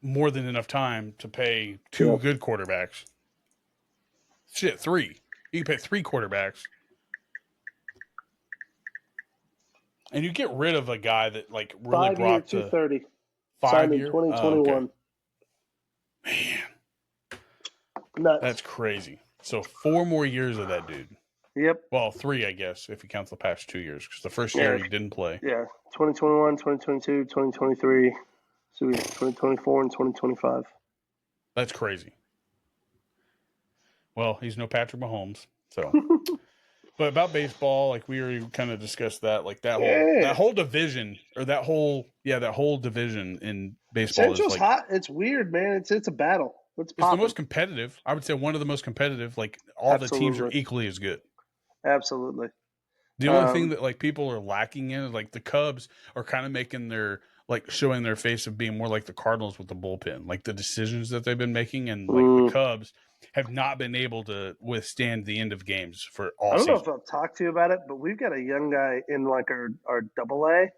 more than enough time to pay 2 good quarterbacks. Shit, 3. You can pay 3 quarterbacks, and you get rid of a guy that like really 5 brought year, 230. 5 year, 2021. okay. Man, nuts. That's crazy. So 4 more years of that dude. Yep. Well, 3, I guess, if you count the past 2 years, because the first year he didn't play. Yeah, 2021, 2022, 2023, 2024, and 2025. That's crazy. Well, he's no Patrick Mahomes, so. But about baseball, like we already kind of discussed that, like that whole division, or that whole division in baseball Central's is like hot. It's weird, man. It's a battle. It's the most competitive. I would say one of the most competitive. Like all the teams are equally as good. Absolutely. The only thing that like people are lacking in is like the Cubs are kind of making their like showing their face of being more like the Cardinals with the bullpen, like the decisions that they've been making, and like the Cubs have not been able to withstand the end of games for all season. I don't know if I've talked to you about it, but we've got a young guy in like our AA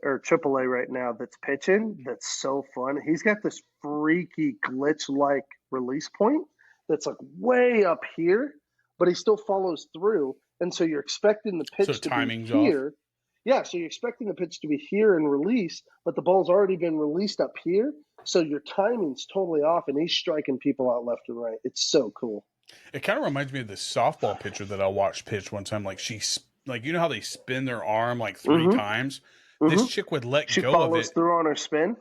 or AAA right now that's pitching. That's so fun. He's got this freaky glitch-like release point that's like way up here, but he still follows through. And so you're expecting the pitch to be here. Off. Yeah, so you're expecting the pitch to be here and release, but the ball's already been released up here. So your timing's totally off, and he's striking people out left and right. It's so cool. It kind of reminds me of this softball pitcher that I watched pitch one time. Like she's like, you know how they spin their arm like 3 times? This chick would let go of it. She follows through on her spin?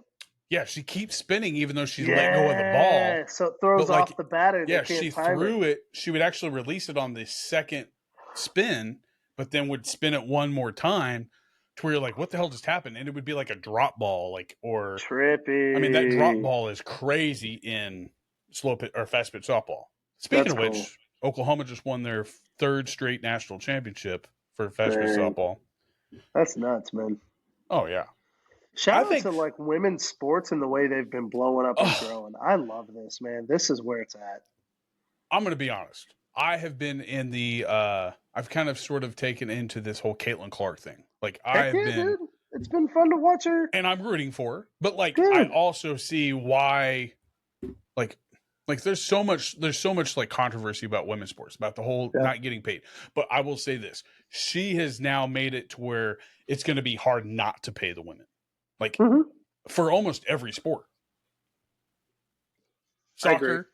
Yeah, she keeps spinning even though she's let go of the ball. So it throws off the batter. Yeah, she threw it. She would actually release it on the second spin, but then would spin it one more time to where you're like, what the hell just happened? And it would be like a drop ball, like, or trippy. I mean, that drop ball is crazy in slow pitch or fast pitch softball. Speaking of which, Oklahoma just won their 3rd straight national championship for fast pitch softball. That's nuts, man. Oh yeah. Shout out to like women's sports and the way they've been blowing up and growing. I love this, man. This is where it's at. I'm going to be honest. I have been in the I've kind of sort of taken into this whole Caitlin Clark thing. Like dude. It's been fun to watch her. And I'm rooting for her. But like I also see why like there's so much like controversy about women's sports, about the whole not getting paid. But I will say this. She has now made it to where it's going to be hard not to pay the women. Like for almost every sport. Soccer,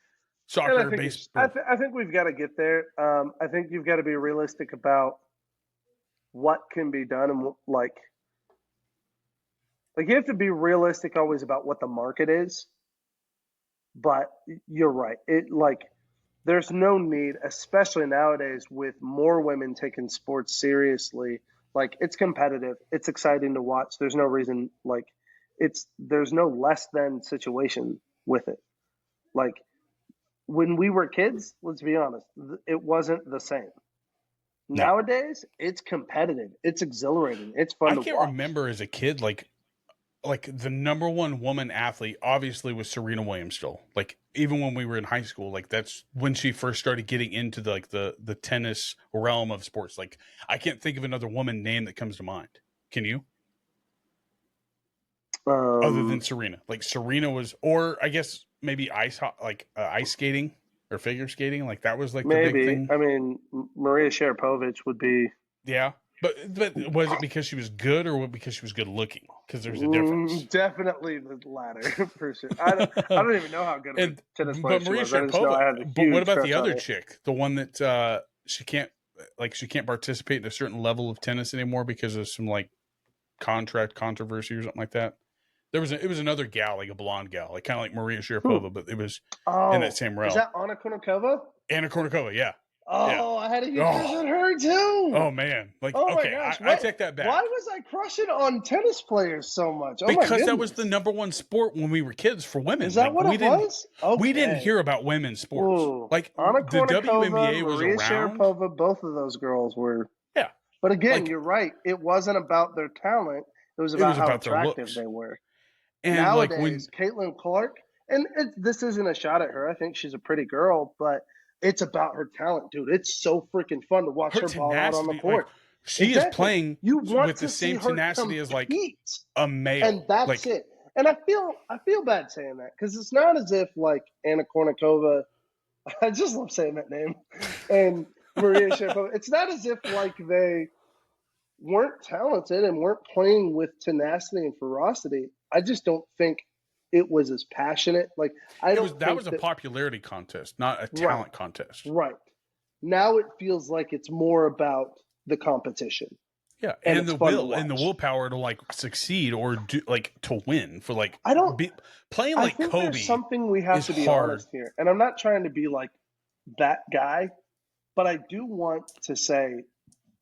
baseball. I think we've got to get there. I think you've got to be realistic about what can be done, and like you have to be realistic always about what the market is. But you're right. There's no need, especially nowadays with more women taking sports seriously. Like it's competitive. It's exciting to watch. There's no reason there's no less than situation with it. Like when we were kids, let's be honest, it wasn't the same. No. Nowadays, it's competitive. It's exhilarating. It's fun to watch. I can't remember as a kid, like the number one woman athlete obviously was Serena Williams still. Like even when we were in high school, like that's when she first started getting into the tennis realm of sports. Like I can't think of another woman name that comes to mind. Can you? Other than Serena. Like Serena was, or I guess maybe ice skating or figure skating. Like that was like the big thing. I mean, Maria Sharapova would be. Yeah. But was it because she was good or because she was good looking? Because there's a difference. Definitely the latter, for sure. I don't even know how good of a tennis player she Maria was. I just know I had a Sharapova. But huge what about the crush on other her. chick, the one that she can't participate in a certain level of tennis anymore because of some like contract controversy or something like that? It was another gal, like a blonde gal, like kind of like Maria Sharapova, but it was in that same realm. Is that Anna Kournikova? Anna Kournikova, yeah. Oh, yeah. I had a huge crush on her too. Oh man, like oh okay, my gosh. I take that back. Why was I crushing on tennis players so much? Because that was the number one sport when we were kids for women. Is that what it was? Okay. We didn't hear about women's sports. Ooh. Like Anna the WNBA was Maria around. Sharapova, both of those girls were. Yeah. But again, you're right. It wasn't about their talent. It was about how attractive they were. And nowadays, Caitlin Clark, and this isn't a shot at her. I think she's a pretty girl, but it's about her talent, dude. It's so freaking fun to watch her ball out on the court. Like, she is playing with the same tenacity compete, as like a male, and that's it. And I feel bad saying that because it's not as if like Anna Kournikova. I just love saying that name, and Maria Sharapova. It's not as if like they weren't talented and weren't playing with tenacity and ferocity. I just don't think it was as passionate. Like that was a popularity contest, not a talent contest. Right. Now it feels like it's more about the competition. Yeah, and the will and the willpower to like succeed or do like to win for like playing like Kobe. There's something we have to be hard. honest here, and I'm not trying to be like that guy, but I do want to say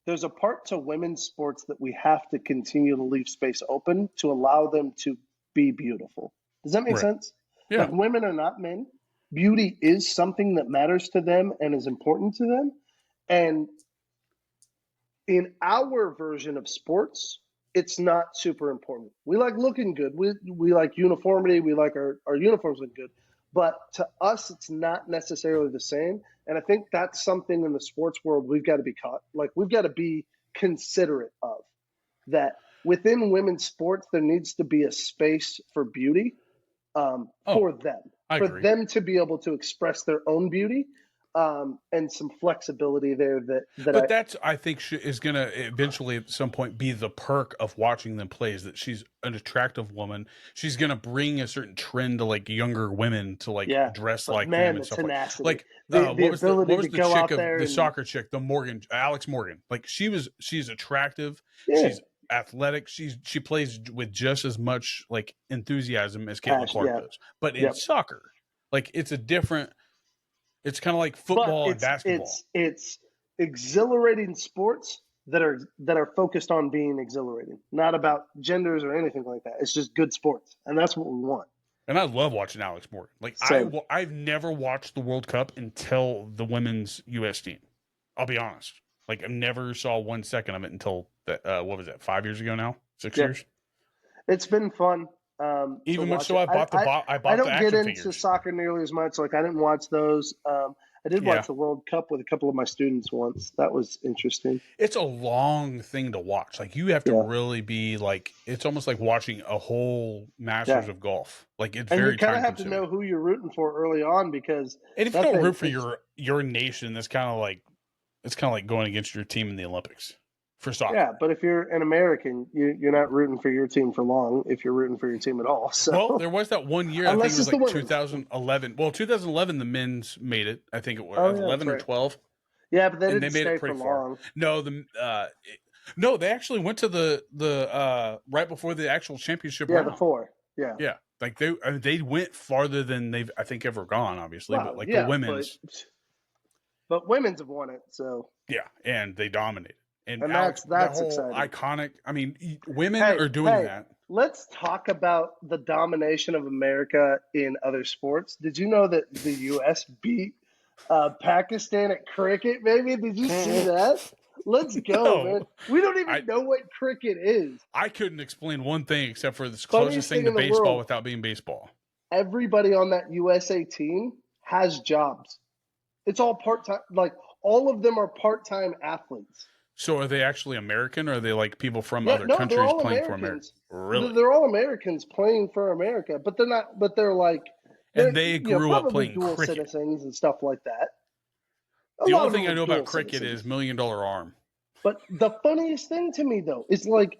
there's a part to women's sports that we have to continue to leave space open to allow them to be beautiful. Does that make sense? Yeah. Like women are not men. Beauty is something that matters to them and is important to them. And in our version of sports, it's not super important. We like looking good. We like uniformity. We like our uniforms look good. But to us, it's not necessarily the same. And I think that's something in the sports world we've got to be we've got to be considerate of. That within women's sports, there needs to be a space for beauty for them. For them to be able to express their own beauty and some flexibility there. I think is going to eventually at some point be the perk of watching them play is that she's an attractive woman. She's going to bring a certain trend to like younger women to like dress like them and stuff like what was the chick of the soccer chick, Alex Morgan. Like she's attractive. Yeah. She's athletic. She plays with just as much like enthusiasm as Caitlin Clark does. But in soccer, like it's a different. It's kind of like football and basketball. It's exhilarating sports that are focused on being exhilarating, not about genders or anything like that. It's just good sports, and that's what we want. And I love watching Alex Morgan. Like I've never watched the World Cup until the women's U.S. team. I'll be honest. Like I never saw 1 second of it until that. What was that? 5 years ago now? 6 years. It's been fun. Even much so, I bought the action figures. I don't get into soccer nearly as much. Like I didn't watch those. I did watch the World Cup with a couple of my students once. That was interesting. It's a long thing to watch. Like you have to really be like. It's almost like watching a whole Masters of golf. Like it's very. You kind of have to know who you're rooting for early on because. And if you don't root for your nation, that's kind of like going against your team in the Olympics. For soccer. Yeah, but if you're an American, you're not rooting for your team for long if you're rooting for your team at all. So. Well, there was that one year, I think it was like 2011. Well, 2011, the men's made it. I think it was 11 or 12. Yeah, but they didn't stay for long. No, no, they actually went to the right before the actual championship round. Yeah, before. Yeah. Yeah, like they went farther than they've I think ever gone, obviously, but like the women's. But women's have won it, so. Yeah, and they dominated. And that's whole exciting. Iconic. I mean, women are doing that. Let's talk about the domination of America in other sports. Did you know that the U.S. beat Pakistan at cricket, baby? Did you see that? Let's go, man. We don't even know what cricket is. I couldn't explain one thing except for the closest thing to baseball without being baseball. Everybody on that USA team has jobs. It's all part-time. Like, all of them are part-time athletes. So are they actually American, or are they like people from other countries playing for America? Really? They're all Americans playing for America, but they're not. But they're like, they grew up playing dual cricket, citizens and stuff like that. The only thing I know about cricket is $1 Million Arm. But the funniest thing to me, though, is like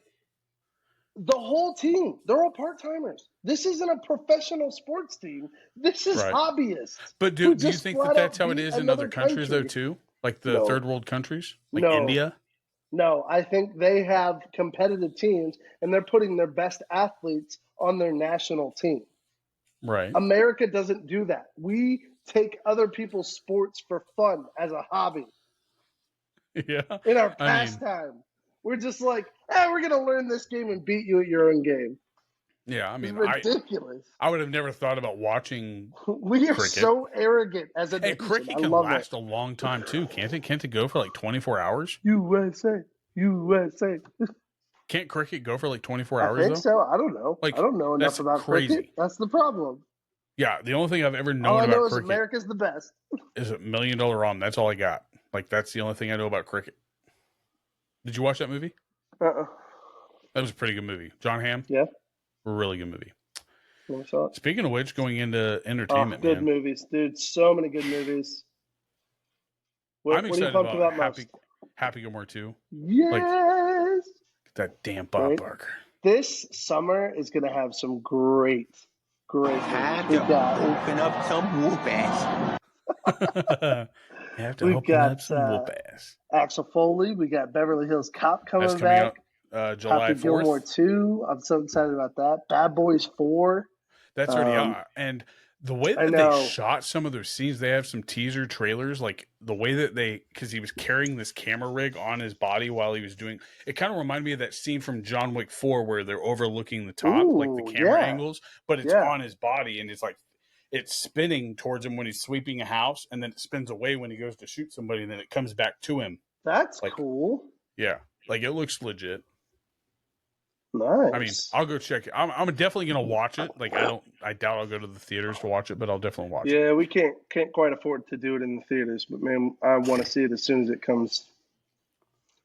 the whole team, they're all part-timers. This isn't a professional sports team. This is hobbyists. But do you think that that's how it is in other countries, though, too? Like the third world countries? Like India? No, I think they have competitive teams, and they're putting their best athletes on their national team. Right. America doesn't do that. We take other people's sports for fun as a hobby. Yeah. In our pastime. We're just like, we're going to learn this game and beat you at your own game. Yeah, I mean, it's ridiculous. I would have never thought about watching We are cricket. So arrogant as a nation. Cricket can last a long time, too, can't it? Can't it go for like 24 hours? USA. Can't cricket go for like 24 hours, I think so. I don't know. I don't know enough about cricket. That's the problem. Yeah, the only thing I've ever known all I about know is cricket America's the best. Is $1 Million Arm. That's all I got. Like, that's the only thing I know about cricket. Did you watch that movie? That was a pretty good movie. John Hamm? Yeah. A really good movie. Never saw it. Speaking of which, going into entertainment, good movies, dude. So many good movies. I'm excited about Happy Gilmore 2. Yes. Like, that damn Bob Barker. This summer is going to have some great. Have to open up some whoop ass. Have to open up some whoop ass. Axel Foley. We got Beverly Hills Cop coming back. Out, July 4th. Happy Gilmore 2. I'm so excited about that. Bad Boys 4. That's already out. And the way that they shot some of their scenes, they have some teaser trailers, like the way that because he was carrying this camera rig on his body while he was doing, it kind of reminded me of that scene from John Wick 4 where they're overlooking the top, like the camera angles, but it's on his body and it's like, it's spinning towards him when he's sweeping a house, and then it spins away when he goes to shoot somebody, and then it comes back to him. That's cool. Yeah. Like, it looks legit. Nice. I mean, I'll go check it. I'm definitely gonna watch it. Like, I doubt I'll go to the theaters to watch it, but I'll definitely watch it. Yeah, we can't quite afford to do it in the theaters, but man, I want to see it as soon as it comes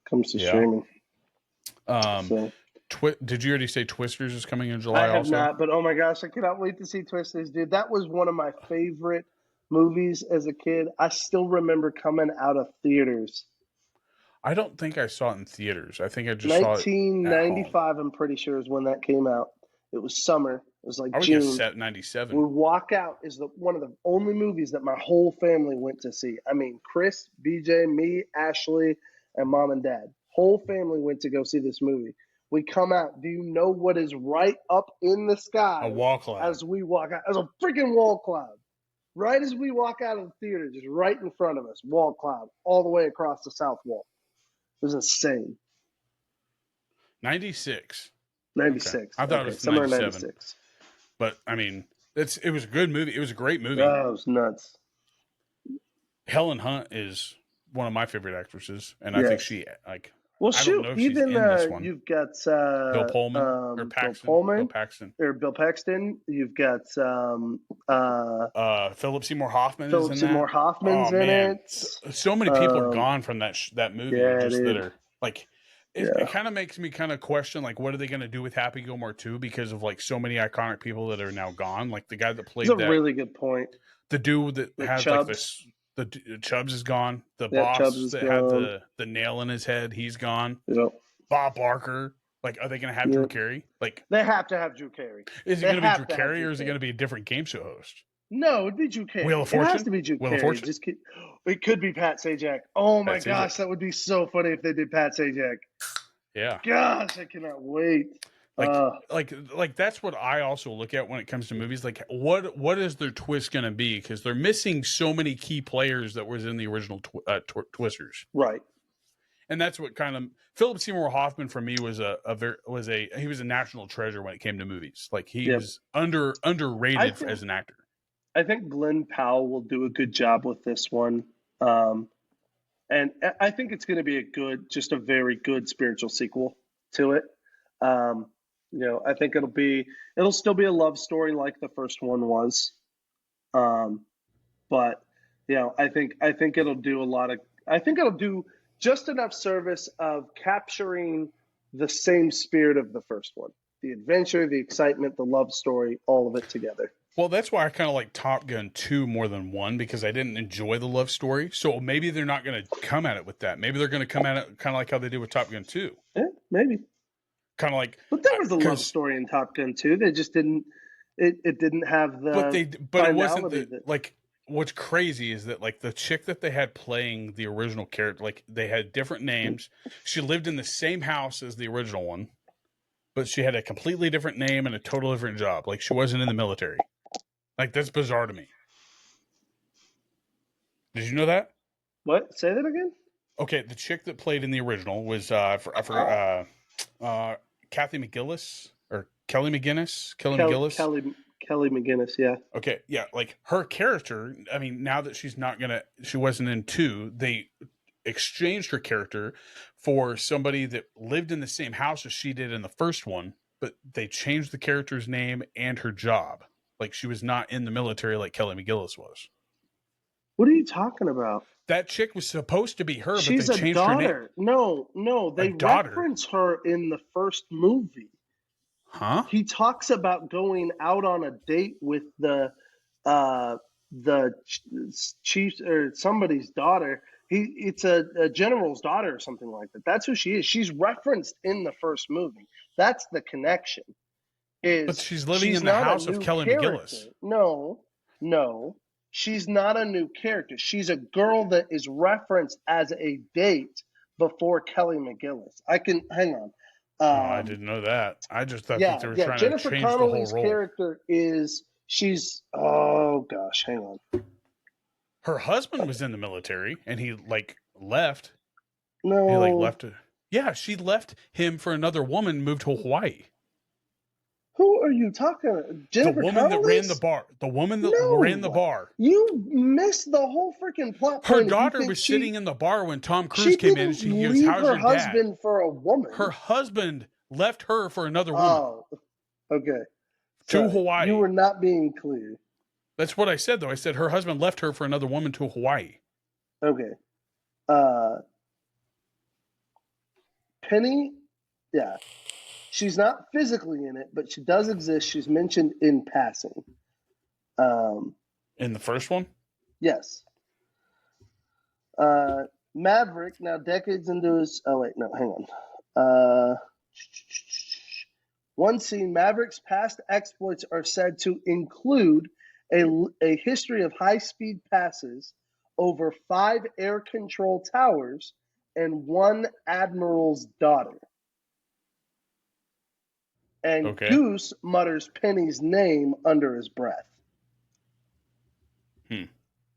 to streaming. Did you already say Twisters is coming in July? I have not, but oh my gosh, I cannot wait to see Twisters, dude. That was one of my favorite movies as a kid. I still remember coming out of theaters. I don't think I saw it in theaters. I think I just saw it 1995, I'm pretty sure, is when that came out. It was summer. It was like June. I would guess 97. We Walk Out is one of the only movies that my whole family went to see. I mean, Chris, BJ, me, Ashley, and mom and dad. Whole family went to go see this movie. We come out. Do you know what is right up in the sky? A wall cloud. As we walk out. As a freaking wall cloud. Right as we walk out of the theater, just right in front of us. Wall cloud. All the way across the south wall. It was insane. 96. 96. Okay. I thought it was somewhere 97. 96. But I mean, it was a good movie. It was a great movie. Oh, it was nuts. Helen Hunt is one of my favorite actresses, and I think she like. Well, shoot, even you've got Bill Pullman or Paxton. Bill Paxton. You've got Philip Seymour Hoffman. Philip Seymour Hoffman's in it. So many people are gone from that movie. That are like, it kind of makes me kind of question, like, what are they going to do with Happy Gilmore 2 because of like so many iconic people that are now gone. Like the guy that played That's a really good point. The dude that has Chubbs. like this. The Chubbs is gone. The boss that had the nail in his head, he's gone. Yep. Bob Barker. Like, are they going to have Drew Carey? Like, they have to have Drew Carey. Is it going to be Drew Carey, or is it going to be a different game show host? No, it'd be Drew Carey. Wheel of Fortune. It has to be Drew Carey. It could be Pat Sajak. Oh my gosh, that would be so funny if they did Pat Sajak. Yeah. Gosh, I cannot wait. Like that's what I also look at when it comes to movies. Like, what is their twist going to be? Because they're missing so many key players that was in the original Twisters, right? And that's what kind of Philip Seymour Hoffman for me was he was a national treasure when it came to movies. Like he was underrated as an actor. I think Glenn Powell will do a good job with this one, and I think it's going to be a very good spiritual sequel to it. I think it'll still be a love story like the first one was. But I think it'll do just enough service of capturing the same spirit of the first one. The adventure, the excitement, the love story, all of it together. Well, that's why I kind of like Top Gun 2 more than 1, because I didn't enjoy the love story. So maybe they're not going to come at it with that. Maybe they're going to come at it kind of like how they did with Top Gun 2. Yeah, maybe. Kind of like, but there was a love story in Top Gun 2. They just didn't. It didn't have the. But it wasn't like. What's crazy is that like the chick that they had playing the original character, like they had different names. She lived in the same house as the original one, but she had a completely different name and a total different job. Like she wasn't in the military. Like that's bizarre to me. Did you know that? What? Say that again. Okay, the chick that played in the original was Kathy McGillis or Kelly McGinnis. McGillis. Kelly McGinnis, yeah. Okay, yeah, like her character. I mean, now that she wasn't in 2. They exchanged her character for somebody that lived in the same house as she did in the first one, but they changed the character's name and her job. Like she was not in the military like Kelly McGillis was. What are you talking about? That chick was supposed to be her, but she's they changed a daughter. her name. No, they reference her in the first movie. Huh? He talks about going out on a date with the chief or somebody's daughter. It's a general's daughter or something like that. That's who she is. She's referenced in the first movie. That's the connection. But she's living in the house of Kelly McGillis. No. She's not a new character. She's a girl that is referenced as a date before Kelly McGillis. Hang on. I didn't know that. I just thought that they were trying Jennifer to change Connelly's the whole role. character oh gosh, hang on. Her husband was in the military and he like left. No. He like left. Yeah, she left him for another woman, moved to Hawaii. Who are you talking about? Jennifer The woman Connelly's? that ran the bar. The woman that ran the bar. You missed the whole freaking plot. Her daughter was sitting in the bar when Tom Cruise came in and she goes, "How's your dad?" Her husband for a woman. Her husband left her for another woman. Oh, okay. To Hawaii. You were not being clear. That's what I said, though. I said her husband left her for another woman to Hawaii. Okay. Penny, yeah. She's not physically in it, but she does exist. She's mentioned in passing. In the first one? Yes. Maverick, now decades into his... Oh, wait, no, hang on. One scene, Maverick's past exploits are said to include a history of high-speed passes over 5 air control towers and 1 admiral's daughter. And Goose mutters Penny's name under his breath.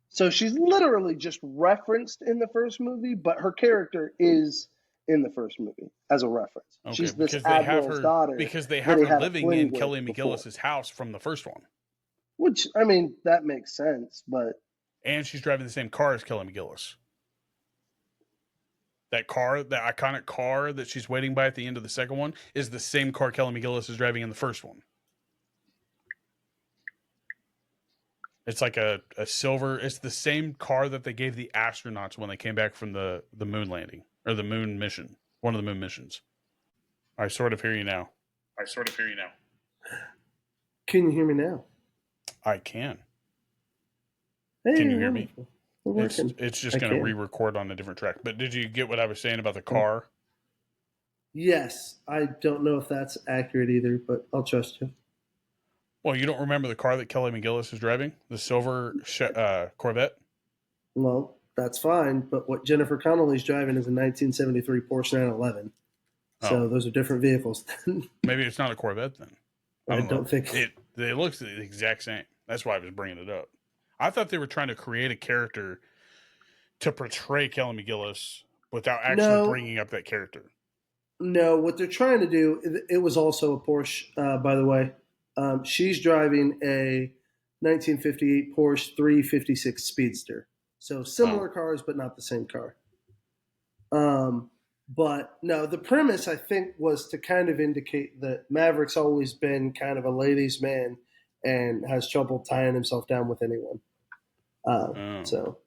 So she's literally just referenced in the first movie, but her character is in the first movie as a reference. Okay, she's this admiral's daughter. Because they have her living in Kelly McGillis' house from the first one. Which, I mean, that makes sense, but... And she's driving the same car as Kelly McGillis. That car, that iconic car that she's waiting by at the end of the second one, is the same car Kelly McGillis is driving in the first one. It's like a silver... It's the same car that they gave the astronauts when they came back from the moon landing. Or the moon mission. One of the moon missions. I sort of hear you now. Can you hear me now? I can. Hey, can you hear me? It's just going to re-record on a different track. But did you get what I was saying about the car? Yes. I don't know if that's accurate either, but I'll trust you. Well, you don't remember the car that Kelly McGillis is driving? The silver Corvette? Well, that's fine. But what Jennifer Connelly's driving is a 1973 Porsche 911. So those are different vehicles. Maybe it's not a Corvette then. I don't think it looks the exact same. That's why I was bringing it up. I thought they were trying to create a character to portray Kelly McGillis without actually bringing up that character. No, what they're trying to do, it was also a Porsche, by the way. She's driving a 1958 Porsche 356 Speedster. So similar cars, but not the same car. But no, the premise, I think, was to kind of indicate that Maverick's always been kind of a ladies' man and has trouble tying himself down with anyone. So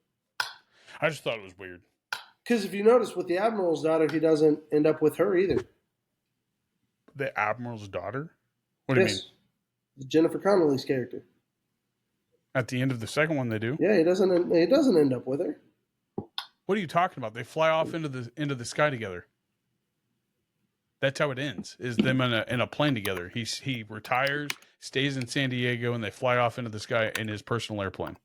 I just thought it was weird. Because if you notice with the Admiral's daughter, he doesn't end up with her either. The Admiral's daughter? What do you mean? Jennifer Connelly's character. At the end of the second one, they do. Yeah, he doesn't. He doesn't end up with her. What are you talking about? They fly off into the sky together. That's how it ends. Is them in a plane together. He retires, stays in San Diego, and they fly off into the sky in his personal airplane.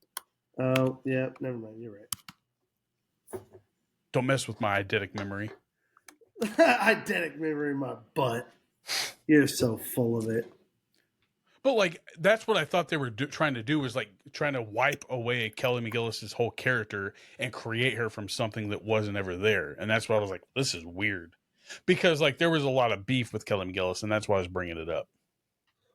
Oh, yeah. Never mind. You're right. Don't mess with my eidetic memory. Eidetic memory in my butt. You're so full of it. But like that's what I thought they were trying to do was like trying to wipe away Kelly McGillis's whole character and create her from something that wasn't ever there. And that's why I was like, this is weird, because like there was a lot of beef with Kelly McGillis, and that's why I was bringing it up.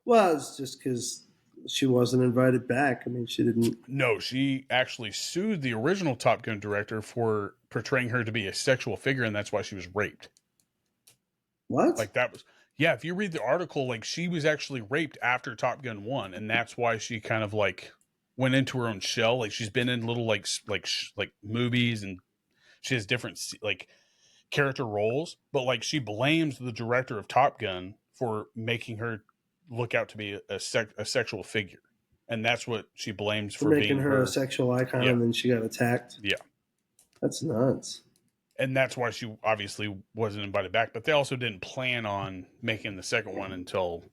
Well, it's just because she wasn't invited back. I mean, she didn't. No, she actually sued the original Top Gun director for portraying her to be a sexual figure, and that's why she was raped. What? Like that was. Yeah, if you read the article, like she was actually raped after Top Gun 1, and that's why she kind of like went into her own shell. Like she's been in little like movies, and she has different like character roles, but like she blames the director of Top Gun for making her look out to be a sexual figure, and that's what she blames for making being her a sexual icon, and then she got attacked. Yeah, that's nuts. And that's why she obviously wasn't invited back. But they also didn't plan on making the second one until,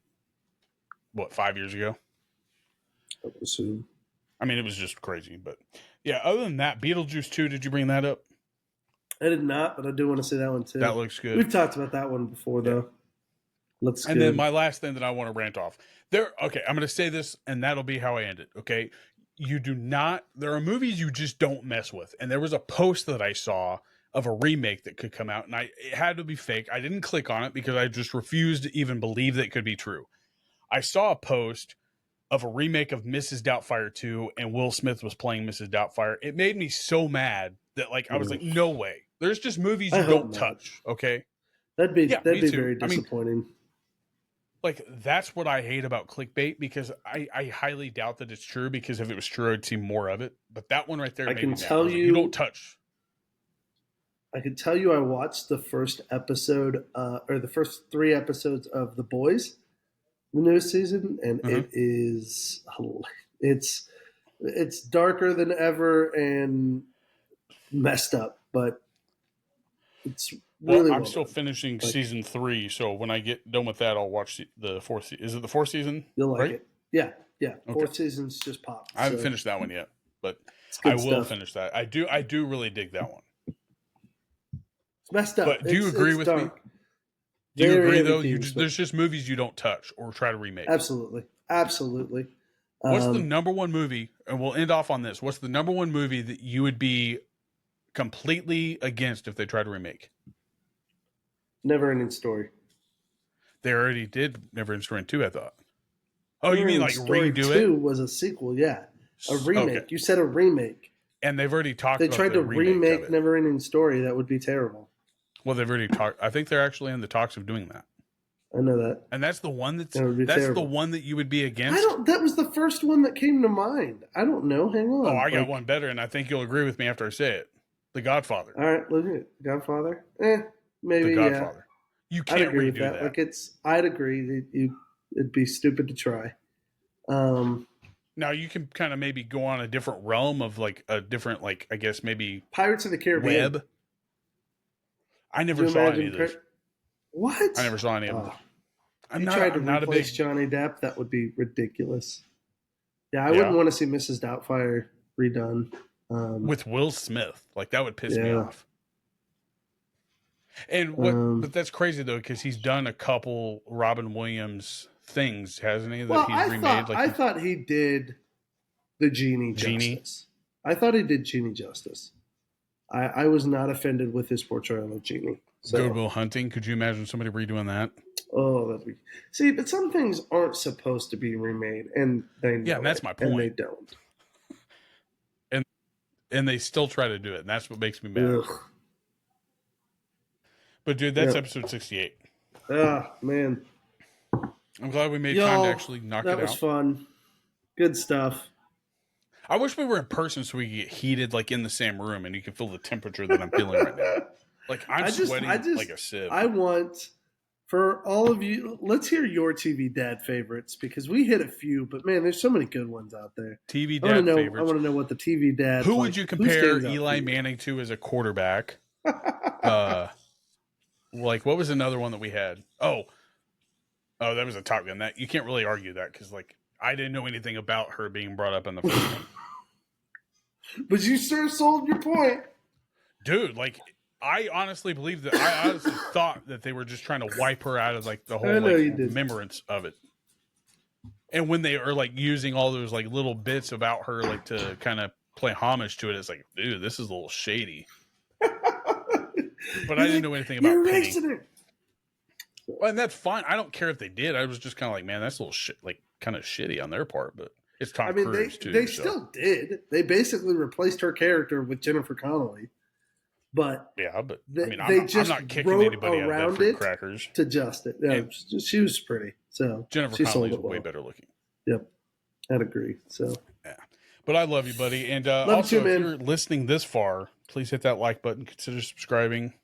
5 years ago? I would assume. I mean, it was just crazy. But, yeah, other than that, Beetlejuice 2, did you bring that up? I did not, but I do want to see that one, too. That looks good. We've talked about that one before, though. Looks good. And then my last thing that I want to rant off. Okay, I'm going to say this, and that'll be how I end it, okay? There are movies you just don't mess with. And there was a post that I saw of a remake that could come out, and it had to be fake. I didn't click on it because I just refused to even believe that it could be true. I saw a post of a remake of Mrs. Doubtfire 2, and Will Smith was playing Mrs. Doubtfire. It made me so mad that I was like, no way. There's just movies you don't touch, okay? That'd be very disappointing. That's what I hate about clickbait, because I highly doubt that it's true, because if it was true, I'd see more of it. But that one right there, you don't touch. I can tell you I watched the first episode, or the first 3 episodes of The Boys, the newest season, and it is it's darker than ever and messed up, but it's really I'm still finishing season 3, so when I get done with that, I'll watch the 4th season. Is it the 4th season? You'll like it. Yeah. Okay. 4th season's just popped. I haven't finished that one yet, but I will finish that. I do really dig that one. It's messed up. But do you agree with me? Do you agree, though? There's just movies you don't touch or try to remake. Absolutely. What's the number one movie, and we'll end off on this, what's the number one movie that you would be completely against if they tried to remake? Never Ending Story. They already did Never Ending Story 2, I thought. Oh, you mean like redo it? 2 was a sequel, yeah. A remake. Okay. You said a remake. And they've already talked about They tried to remake Never Ending Story. That would be terrible. Well, they've already talked. I think they're actually in the talks of doing that. I know that. And that's the one that's the one that you would be against? That was the first one that came to mind. I don't know. Hang on. Oh, I got one better, and I think you'll agree with me after I say it. The Godfather. All right, look at it. Godfather? Maybe, The Godfather. You can't redo that. I'd agree that it'd be stupid to try. Now you can kind of maybe go on a different realm of a different, I guess maybe Pirates of the Caribbean. Web. I never saw any of those. What? I never saw any of them. I'm not a big Johnny Depp. That would be ridiculous. Yeah, I wouldn't want to see Mrs. Doubtfire redone with Will Smith. That would piss me off. And but that's crazy though, because he's done a couple Robin Williams things, hasn't he? He's remade. I thought he did the Genie justice. I thought he did Genie justice. I was not offended with his portrayal of Genie. So. Good Will Hunting. Could you imagine somebody redoing that? Oh, that'd be. See, but some things aren't supposed to be remade, and they know and that's my point. And they don't. And they still try to do it, and that's what makes me mad. Ugh. But dude, that's episode 68. Ah, man. I'm glad we made time to actually knock it out. That was fun. Good stuff. I wish we were in person so we could get heated in the same room and you can feel the temperature that I'm feeling right now. I'm sweating like a sieve. I want For all of you, let's hear your TV dad favorites because we hit a few, but man, there's so many good ones out there. TV dad favorites. I want to know what the TV dad. Who would you compare Eli Manning to as a quarterback? Like what was another one that we had? Oh, that was a Top Gun. That you can't really argue that because like I didn't know anything about her being brought up in the first one. But you sure sold your point, dude. Like. I honestly believe that. I honestly thought that they were just trying to wipe her out of like the whole remembrance of it. And when they are like using all those like little bits about her, like to kind of play homage to it, it's like, dude, this is a little shady. But I didn't know anything about Penny. Well, and that's fine. I don't care if they did. I was just kind of like, man, that's a little shit, like kind of shitty on their part. But it's Tom Cruise too. They still did. They basically replaced her character with Jennifer Connelly. But I'm not kicking anybody out of their crackers to just it. Yeah, she was pretty. So Jennifer Connelly is way better looking. Yep, I'd agree. So yeah, but I love you, buddy. And also, if you're listening this far, please hit that like button. Consider subscribing.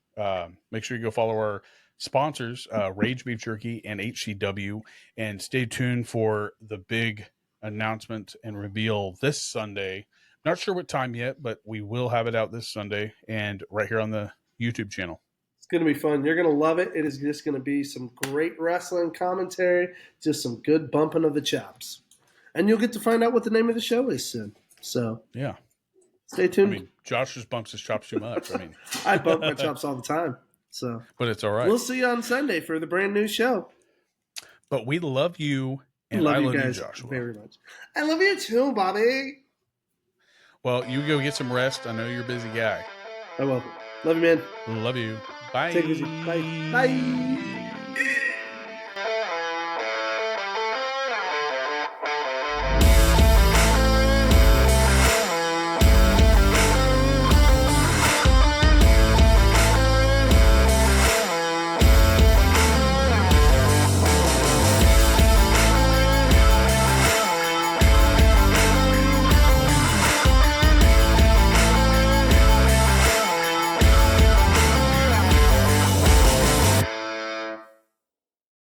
Make sure you go follow our sponsors, Rage Beef Jerky and HCW, and stay tuned for the big announcement and reveal this Sunday. Not sure what time yet, but we will have it out this Sunday and right here on the YouTube channel. It's going to be fun. You're going to love it. It is just going to be some great wrestling commentary, just some good bumping of the chops. And you'll get to find out what the name of the show is soon. So, yeah. Stay tuned. I mean, Josh just bumps his chops too much. I mean, I bump my chops all the time. So, but it's all right. We'll see you on Sunday for the brand new show. But we love you. And I love you guys Joshua. Very much. I love you too, Bobby. Well, you go get some rest. I know you're a busy guy. I will. Love you, man. Love you. Bye. Take it easy. Bye. Bye.